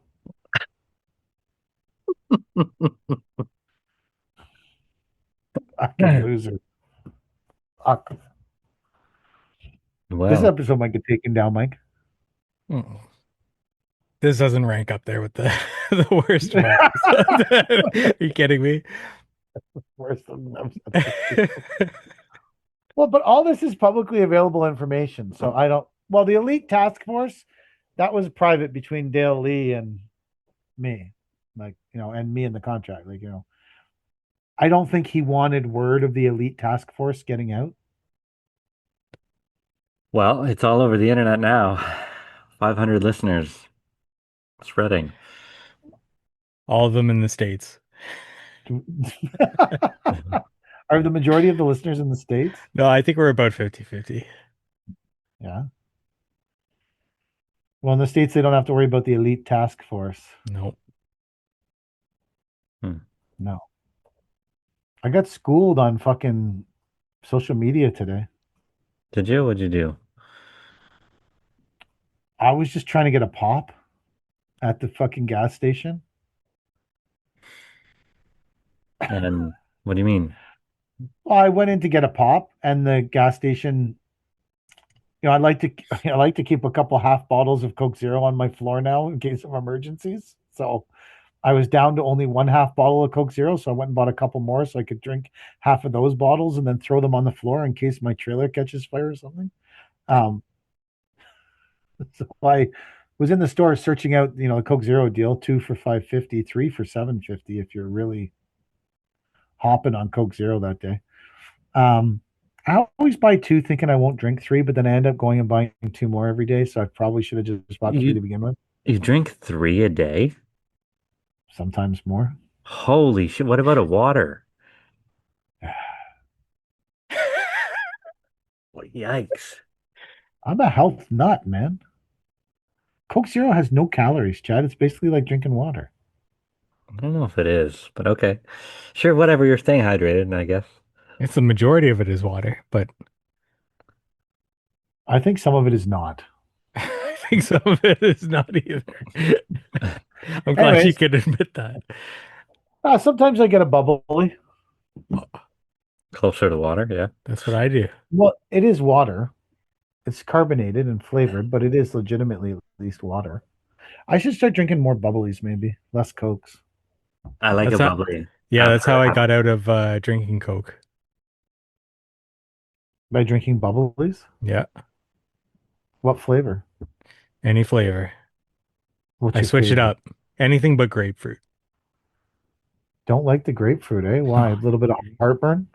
Fucking loser. Fuck. Well, This episode might get taken down, Mike. Mm. This doesn't rank up there with the the worst ones. Are you kidding me? Worse than them. Well, but all this is publicly available information. So I don't. Well, the elite task force, that was private between Dalee and me, like and me and the contract. Like I don't think he wanted word of the elite task force getting out. well, it's all over the internet now. 500 listeners spreading. All of them in the States. Are the majority of the listeners in the States? No, I think we're about 50-50. Yeah. Well, in the States, they don't have to worry about the elite task force. No. No. I got schooled on fucking social media today. Did you? What'd you do? I was just trying to get a pop at the fucking gas station. And what do you mean? Well, I went in to get a pop, and the gas station. I like to keep a couple half bottles of Coke Zero on my floor now in case of emergencies. So I was down to only one half bottle of Coke Zero, so I went and bought a couple more so I could drink half of those bottles and then throw them on the floor in case my trailer catches fire or something. So I was in the store searching out, the Coke Zero deal, 2 for $5.50, 3 for $7.50 if you're really hopping on Coke Zero that day. I always buy 2 thinking I won't drink 3, but then I end up going and buying 2 more every day. So I probably should have just bought 3 to begin with. You drink 3 a day? Sometimes more. Holy shit. What about a water? Well, yikes. I'm a health nut, man. Coke Zero has no calories, Chad. It's basically like drinking water. I don't know if it is, but okay. Sure, whatever. You're staying hydrated, I guess. It's the majority of it is water, but I think some of it is not. I think some of it is not either. I'm glad you could admit that. Sometimes I get a bubbly. Closer to water, yeah. That's what I do. Well, it is water. It's carbonated and flavored, but it is legitimately at least water. I should start drinking more bubblies, maybe less cokes. I like That's a how, bubbly. yeah, that's how I After got out of drinking Coke. By drinking bubblies, Yeah, what flavor? any flavor. What's I your switch it favorite? up. Anything but grapefruit. Don't like the grapefruit, eh? Why? A little bit of heartburn.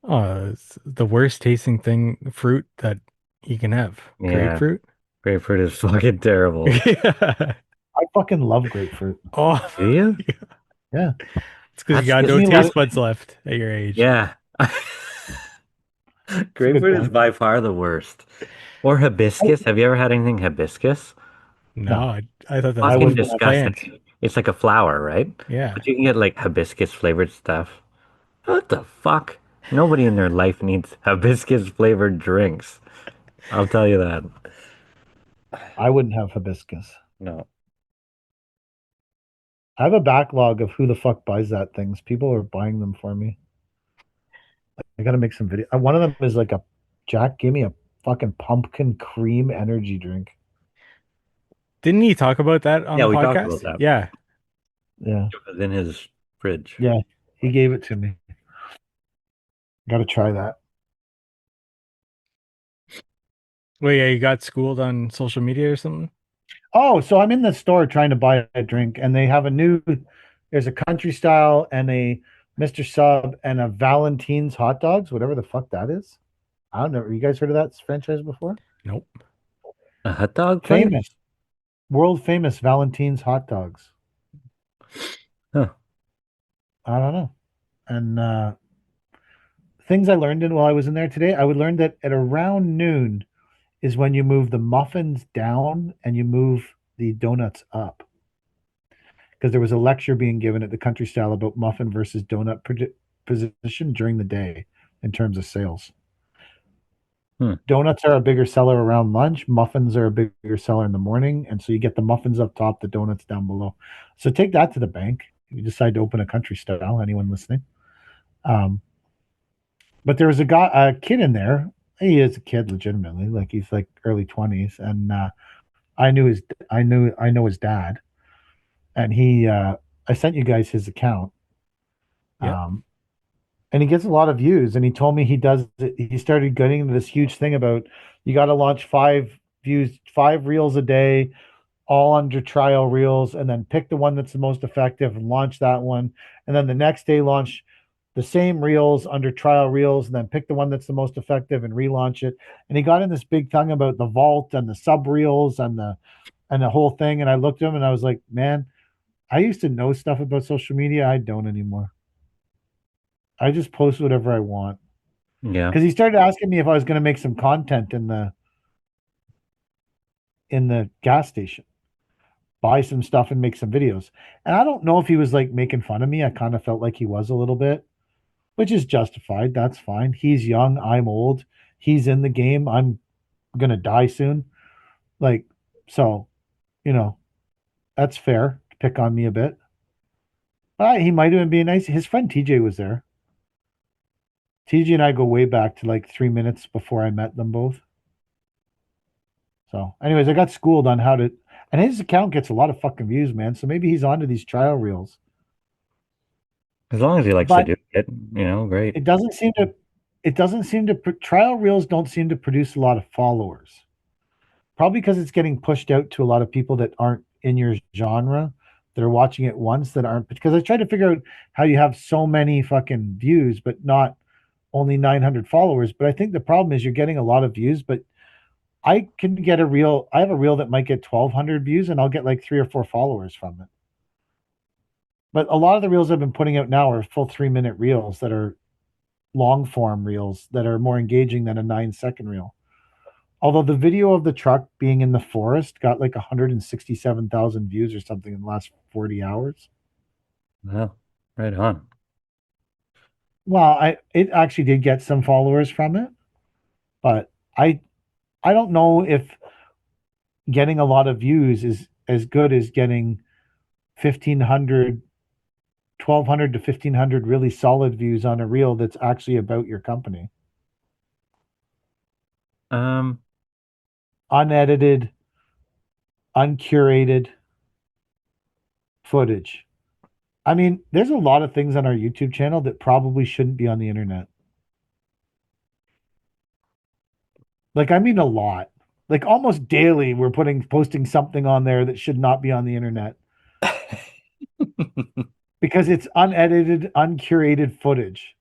Oh, it's the worst tasting fruit that you can have. yeah, Grapefruit. grapefruit is fucking terrible. Yeah. I fucking love grapefruit. Oh, Do you? Yeah, it's because you That's got gives no me taste like buds left at your age. yeah. it's a good Grapefruit is point. by far the worst. Or hibiscus. Have you ever had anything hibiscus? No, No, I thought that's I Fucking a wouldn't have. plant. disgusting. It's like a flower, right? Yeah. But you can get like hibiscus flavored stuff. What the fuck? Nobody in their life needs hibiscus flavored drinks. I'll tell you that. I wouldn't have hibiscus. No. I have a backlog of who the fuck buys that things. People are buying them for me. I gotta make some video. One of them is like a Jack. Give me a fucking pumpkin cream energy drink. Didn't he talk about that on Yeah, the we talked about podcast? that. Yeah. Yeah, It was in his fridge. yeah. He gave it to me. Gotta try that. Well, yeah, you got schooled on social media or something? Oh, so I'm in the store trying to buy a drink, and they have a new. There's a country style and a Mr. Sub and a Valentine's hot dogs, whatever the fuck that is. I don't know. You guys heard of that franchise before? Nope. A hot dog place? Famous, world famous Valentine's hot dogs. Huh. I don't know. And things I learned in while I was in there today, I would learn that at around noon is when you move the muffins down and you move the donuts up. Because there was a lecture being given at the country style about muffin versus donut position during the day in terms of sales. Hmm. Donuts are a bigger seller around lunch. Muffins are a bigger seller in the morning. And so you get the muffins up top, the donuts down below. So take that to the bank. If you decide to open a country style, anyone listening. But there was a kid in there. He is a kid legitimately. Like he's like early 20s. And I know his dad. And I sent you guys his account. Yep. And he gets a lot of views. And he told me he started getting into this huge thing about you got to launch 5 reels a day, all under trial reels, and then pick the one that's the most effective and launch that one. And then the next day, launch the same reels under trial reels, and then pick the one that's the most effective and relaunch it. And he got in this big tongue about the vault and the sub reels and the whole thing. And I looked at him and I was like, man, I used to know stuff about social media. I don't anymore. I just post whatever I want. Yeah. Because he started asking me if I was going to make some content in the gas station, buy some stuff and make some videos. And I don't know if he was like making fun of me. I kind of felt like he was a little bit, which is justified. That's fine. He's young. I'm old. He's in the game. I'm gonna die soon. Like, so, you know, that's fair to pick on me a bit. He might have been being nice. His friend TJ was there. TJ and I go way back to like 3 minutes before I met them both. So, anyways, I got schooled on how to, and his account gets a lot of fucking views, man. So maybe he's onto these trial reels. As long as he likes to But do it, great. it doesn't seem to, trial reels don't seem to produce a lot of followers. Probably because it's getting pushed out to a lot of people that aren't in your genre. That are watching it once that aren't, because I tried to figure out how you have so many fucking views, but not only 900 followers. But I think the problem is you're getting a lot of views, but I can get I have a reel that might get 1,200 views and I'll get like 3 or 4 followers from it. But a lot of the reels I've been putting out now are full 3 minute reels that are long form reels that are more engaging than a 9 second reel. Although the video of the truck being in the forest got like 167,000 views or something in the last 40 hours. Wow. Right on. Well, it actually did get some followers from it, but I don't know if getting a lot of views is as good as getting 1,500 1,200 to 1,500 really solid views on a reel that's actually about your company? Unedited, uncurated footage. I mean, there's a lot of things on our YouTube channel that probably shouldn't be on the internet. Like, I mean, a lot. Like, almost daily, we're posting something on there that should not be on the internet because it's unedited, uncurated footage.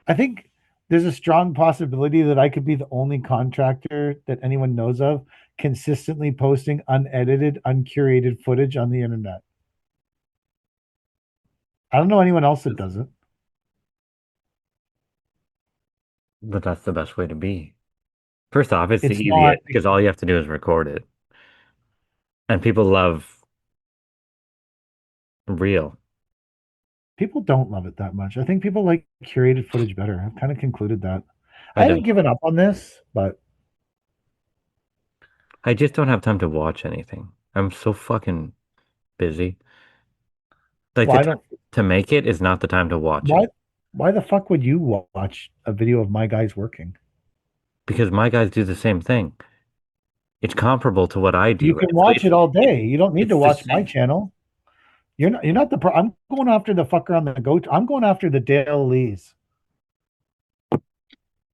I think there's a strong possibility that I could be the only contractor that anyone knows of consistently posting unedited, uncurated footage on the internet. I don't know anyone else that does it. But that's the best way to be. First off, it's the It's not. easiest because all you have to do is record it. And people love real. People don't love it that much. I think people like curated footage better. I've kind of concluded that. I I haven't don't. given up on this, but I just don't have time to watch anything. I'm so fucking busy. Like well, the I time don't. to make it is not the time to watch Why? it Why the fuck would you watch a video of my guys working? because my guys do the same thing. It's comparable to what I You do. can watch it all day. You don't need to It's the watch my same. channel. You're not. You're not the. I'm going after the fucker on the goat. I'm going after the Dalees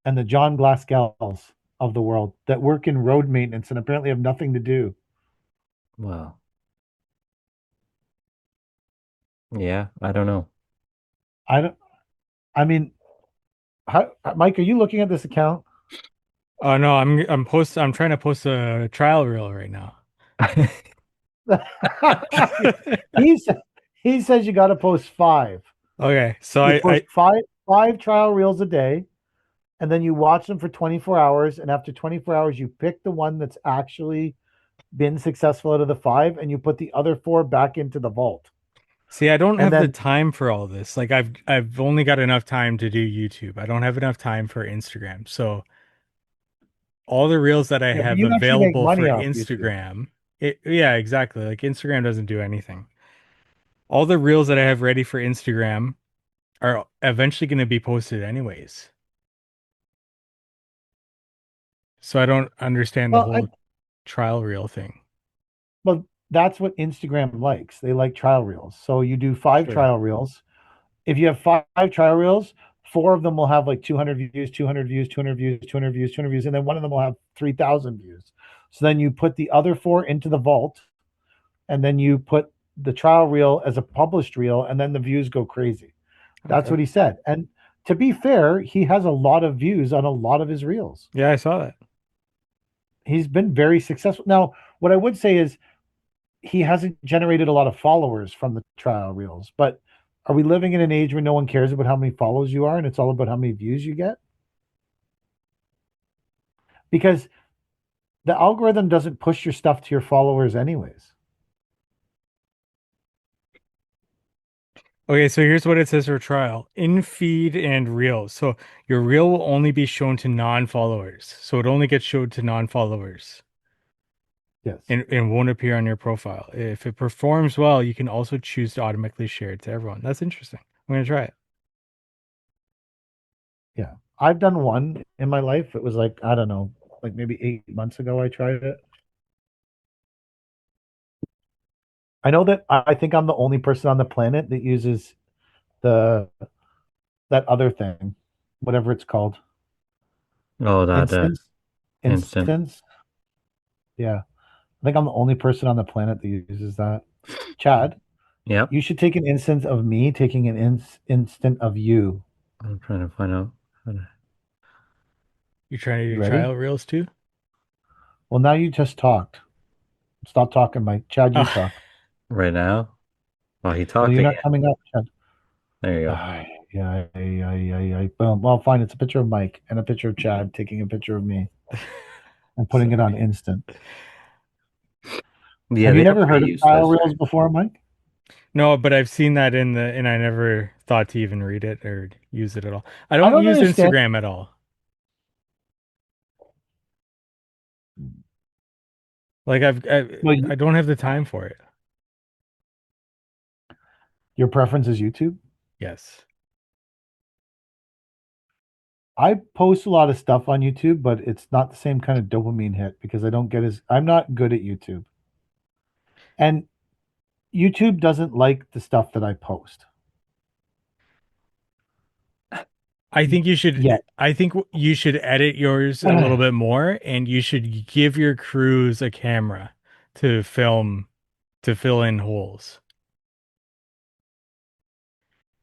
and the John Glasgells of the world that work in road maintenance and apparently have nothing to do. Well, yeah, I don't know. I don't. I mean, Mike, are you looking at this account? Oh no, I'm trying to post a trial reel right now. he said, he says you got to post 5. Okay, so You I post five trial reels a day, and then you watch them for 24 hours. And after 24 hours, you pick the one that's actually been successful out of the 5, and you put the other 4 back into the vault. see I don't And have the then time for all this. Like I've only got enough time to do YouTube. I don't have enough time for Instagram. So all the reels that I yeah, but have you actually make available money for off YouTube. Instagram, yeah, exactly. Like Instagram doesn't do anything. All the reels that I have ready for Instagram are eventually going to be posted anyways. So I don't understand the Well, whole trial reel thing. well, that's what Instagram likes. They like trial reels. So you do 5 Sure. trial reels. If you have 5 trial reels, 4 of them will have like 200 views, 200 views, 200 views, 200 views, 200 views, and then one of them will have 3,000 views. So then you put the other 4 into the vault, and then you put the trial reel as a published reel, and then the views go crazy. That's Okay. what he said. And to be fair, he has a lot of views on a lot of his reels. Yeah, I saw that. He's been very successful. Now, what I would say is he hasn't generated a lot of followers from the trial reels, but are we living in an age where no one cares about how many follows you are and it's all about how many views you get? Because the algorithm doesn't push your stuff to your followers anyways. Okay, so here's what it says for trial. In feed and reels. So your reel will only be shown to non-followers. So it only gets showed to non-followers Yes. and won't appear on your profile. If it performs well, you can also choose to automatically share it to everyone. That's interesting. I'm gonna try it. Yeah. I've done one in my life. It was like, I don't know, like maybe 8 months ago I tried it. I know that I think I'm the only person on the planet that uses the that other thing, whatever it's called. Oh, that Instance. instant. Instance. Yeah. I think I'm the only person on the planet that uses that. Chad, Yep. you should take an instance of me taking an instant of you. I'm trying to find out. You trying to You do ready? trial reels too? Well, now you just talked. Stop talking, Mike. Chad, you Oh, talk. Right now? Oh, he Well, talked you're not again. coming up, Chad. There you go. Boom. Well, fine. It's a picture of Mike and a picture of Chad taking a picture of me and putting it on sorry. instant. Yeah, Have they you are never heard pretty of trial useless. reels before, Mike? No, but I've seen that and I never thought to even read it or use it at all. I I don't don't use understand. Instagram at all. Like Well, I don't have the time for it. Your preference is YouTube? Yes. I post a lot of stuff on YouTube, but it's not the same kind of dopamine hit because I'm not good at YouTube. And YouTube doesn't like the stuff that I post. I think you should Yet. I think you should edit yours a little bit more, and you should give your crews a camera to film to fill in holes.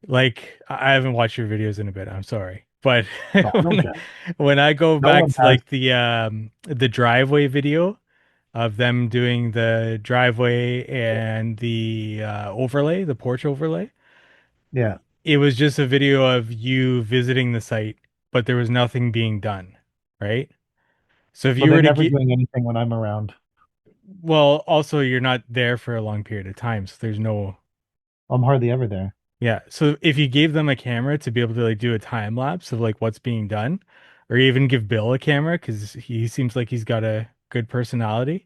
Like, I haven't watched your videos in a bit, I'm sorry. But Oh, I don't care. when I go No back one to has. like the driveway video of them doing the driveway and the overlay, the porch overlay, Yeah. it was just a video of you visiting the site, but there was nothing being done, right? So if Well, you they're were to never get, doing anything when I'm around. well, also you're not there for a long period of time, so there's no, I'm hardly ever there. yeah. So if you gave them a camera to be able to like do a time lapse of like what's being done, or even give Bill a camera because he seems like he's got a good personality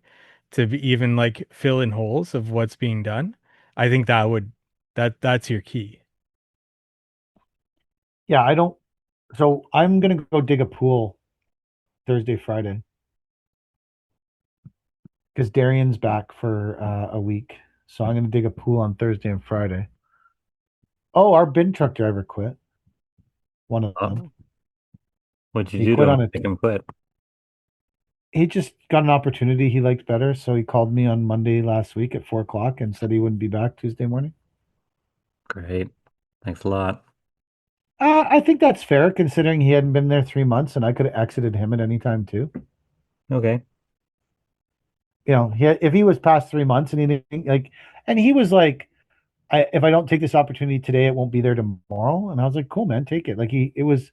to even like fill in holes of what's being done, I think that's your key. Yeah, I don't. So I'm gonna go dig a pool Thursday, Friday because Darian's back for a week. So I'm gonna dig a pool on Thursday and Friday. Oh, our bin truck driver quit. One of them. Oh, what'd you He do quit to on it. make him quit? He just got an opportunity he liked better, so he called me on Monday last week at 4 o'clock and said he wouldn't be back Tuesday morning. Great. Thanks a lot. I think that's fair considering he hadn't been there 3 months and I could have exited him at any time too. Okay. If he was past 3 months and he didn't like, and he was like, if I don't take this opportunity today, it won't be there tomorrow. And I was like, cool, man, take it. Like it was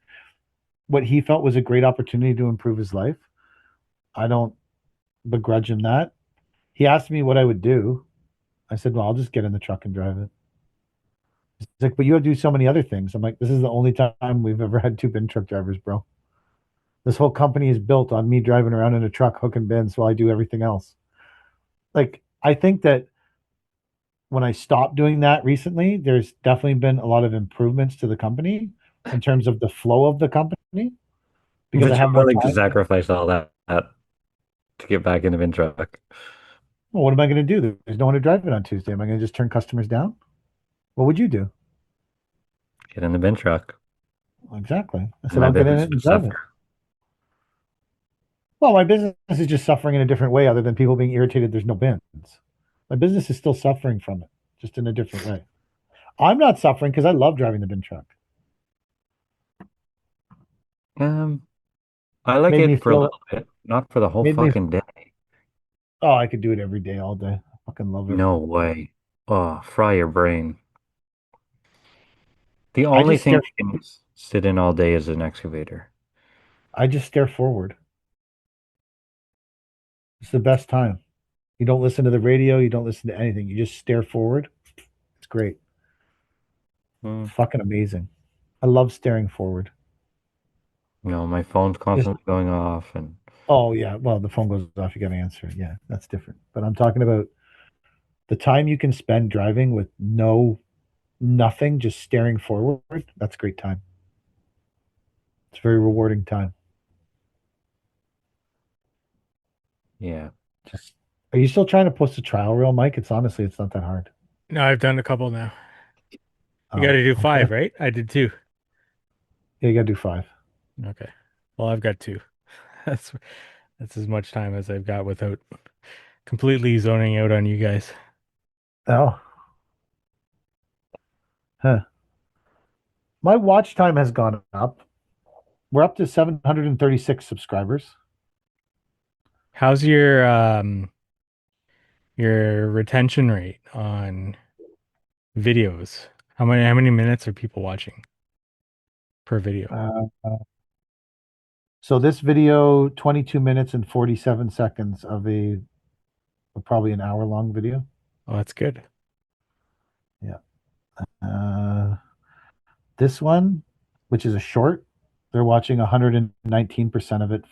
what he felt was a great opportunity to improve his life. I don't begrudge him that. He asked me what I would do. I said, well, I'll just get in the truck and drive it. He's like, but you have to do so many other things. I'm like, this is the only time we've ever had two bin truck drivers, bro. This whole company is built on me driving around in a truck hooking bins while I do everything else. Like, I think that when I stopped doing that recently, there's definitely been a lot of improvements to the company in terms of the flow of the company because But I you're have more willing to time. sacrifice all that to get back in the bin truck. Well, what am I going to do? There's no one to drive it on Tuesday. Am I going to just turn customers down? What would you do? Get in the bin truck. Exactly. I said, My I'll get in business it would and drive it. suffer. Well, my business is just suffering in a different way other than people being irritated there's no bins. My business is still suffering from it, just in a different way. I'm not suffering because I love driving the bin truck. I like Made me it for a feel little bit, not for the whole made me fucking day. oh, I could do it every day, all day. I fucking love it. No way. Oh, fry your brain. The I only just thing stare I can sit in all day is an excavator. I just stare forward. It's the best time. You don't listen to the radio, you don't listen to anything. You just stare forward. It's great. Hmm. Fucking amazing. I love staring forward. My phone's Just constantly going off, and oh yeah, well the phone goes off, you gotta answer it. Yeah, that's different. But I'm talking about the time you can spend driving with nothing, just staring forward. That's great time. It's a very rewarding time. yeah. Just are you still trying to post a trial reel, Mike? It's not that hard. No, I've done a couple now. You got Oh, to do okay. 5, right? I did 2. Yeah, you gotta do 5. Okay. Well, I've got 2. That's that's as much time as I've got without completely zoning out on you guys. Oh, huh. My watch time has gone up. We're up to 736 subscribers. How's your retention rate on videos? How many minutes are people watching per video? So this video, 22 minutes and 47 seconds of probably an hour long video. Oh, that's good. Yeah. Uh, this one, which is a short, they're watching 119% of it.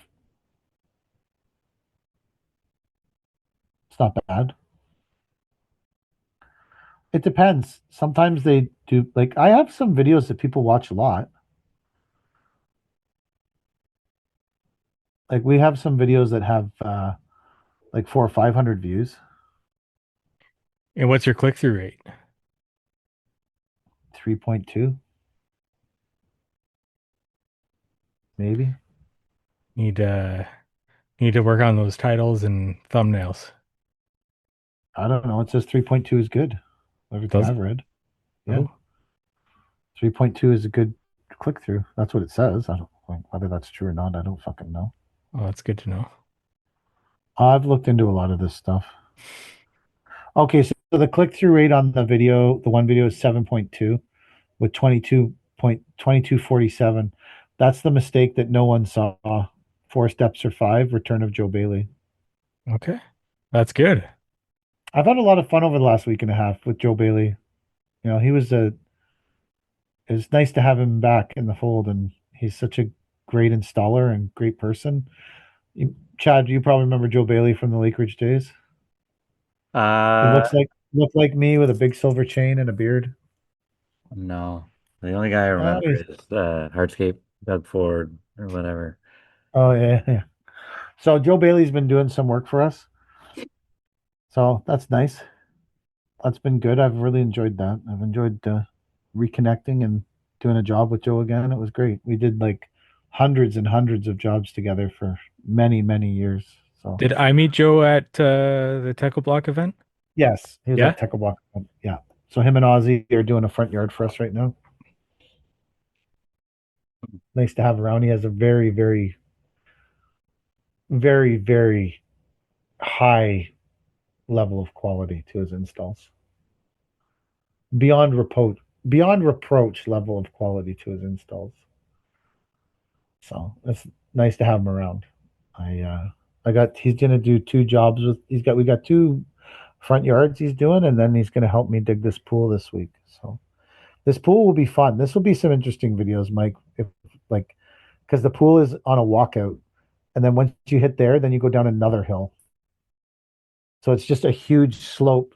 It's not bad. It depends. Sometimes they do. Like I have some videos that people watch a lot. Like we have some videos that have like 400 or 500 views. And what's your click-through rate? 3.2, maybe. Need uh need to work on those titles and thumbnails. I don't know. It says 3.2 is good. Everything Does I've read. Yeah. Oh, 3.2 is a good click through. That's what it says. I don't like whether that's true or not. I don't fucking know. oh, that's good to know. I've looked into a lot of this stuff. Okay, so the click through rate on the video, the one video is 7.2 with 22.2247. That's the mistake that no one saw. 4 steps or 5, return of Joe Bailey. Okay. That's good. I've had a lot of fun over the last week and a half with Joe Bailey. You know, it's nice to have him back in the fold, and he's such a great installer and great person. Chad, you probably remember Joe Bailey from the Lake Ridge days. He Uh, looked like me with a big silver chain and a beard. no. The only guy I Oh, remember is Hardscape, Doug Ford, or whatever. oh yeah, yeah. So Joe Bailey's been doing some work for us. So that's nice. That's been good. I've really enjoyed that. I've enjoyed reconnecting and doing a job with Joe again. It was great. We did like hundreds and hundreds of jobs together for many, many years. So Did I meet Joe at the Techo Block event? yes, he was Yeah. at Tekawak. Yeah. So him and Ozzy are doing a front yard for us right now. Nice to have around. He has a very, very, very, very high level of quality to his installs. Beyond reproach level of quality to his installs. So it's nice to have him around. He's gonna do 2 jobs with we got 2 front yards he's doing, and then he's gonna help me dig this pool this week. So this pool will be fun. This will be some interesting videos, Mike. If like because the pool is on a walkout, and then once you hit there, then you go down another hill. So it's just a huge slope.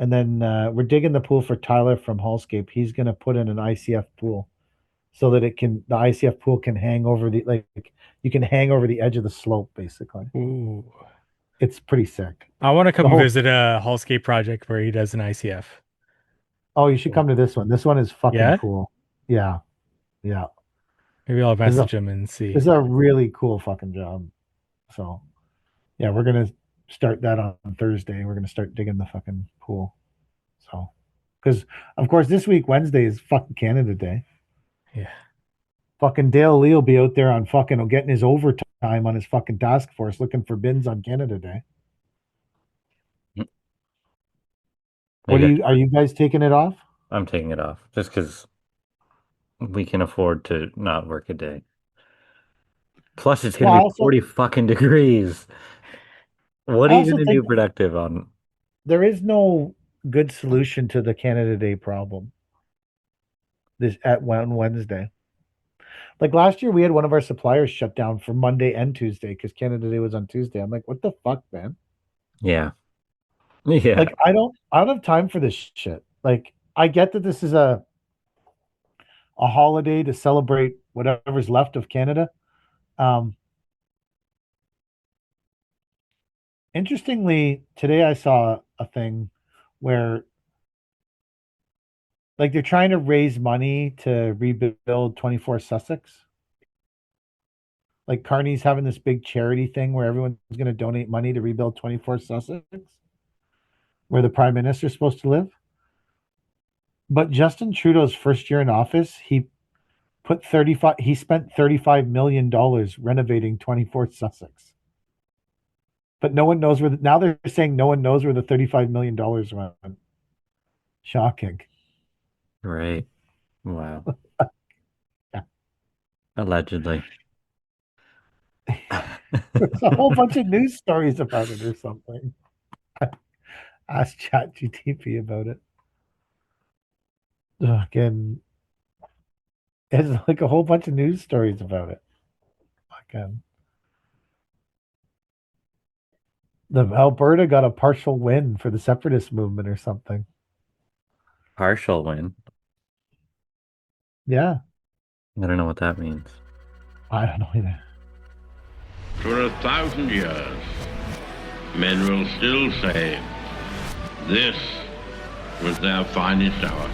And then we're digging the pool for Tyler from Hallscape. He's going to put in an ICF pool so that the ICF pool can hang over you can hang over the edge of the slope, basically. Ooh. It's pretty sick. I want to The come whole, visit a Hallscape project where he does an ICF. oh, you should come to this one. This one is fucking Yeah? cool. Yeah. Yeah. Maybe I'll This is message a, him and see. this is a really cool fucking job. So, yeah, we're going to start that on Thursday. We're going to start digging the fucking pool. So, because of course this week Wednesday is fucking Canada Day. Yeah. Fucking Dale Lee will be out there on fucking getting his overtime on his fucking task force looking for bins on Canada Day. Are you guys taking it off? I'm taking it off just because we can afford to not work a day. Plus, it's gonna be 40 fucking degrees. What I are you also gonna think do productive on? there is no good solution to the Canada Day problem on Wednesday. Like last year, we had one of our suppliers shut down for Monday and Tuesday because Canada Day was on Tuesday. I'm like, what the fuck, man? Yeah. Yeah. Like, I don't have time for this shit. Like, I get that this is a holiday to celebrate whatever's left of Canada. Um, Interestingly, today I saw a thing where like they're trying to raise money to rebuild 24 Sussex. Like Carney's having this big charity thing where everyone's going to donate money to rebuild 24 Sussex, where the prime minister's supposed to live. But Justin Trudeau's first year in office, he spent $35 million renovating 24 Sussex. But no one knows now they're saying no one knows where the $35 million went. Shocking. Right. Wow. Yeah. Allegedly. There's a whole bunch of news stories about it or something. Ask ChatGTP about it. Again, it's like a whole bunch of news stories about it. Again, the Alberta got a partial win for the separatist movement or something. Partial win. Yeah, I don't know what that means. I don't know either. For 1,000 years, men will still say this was their finest hour.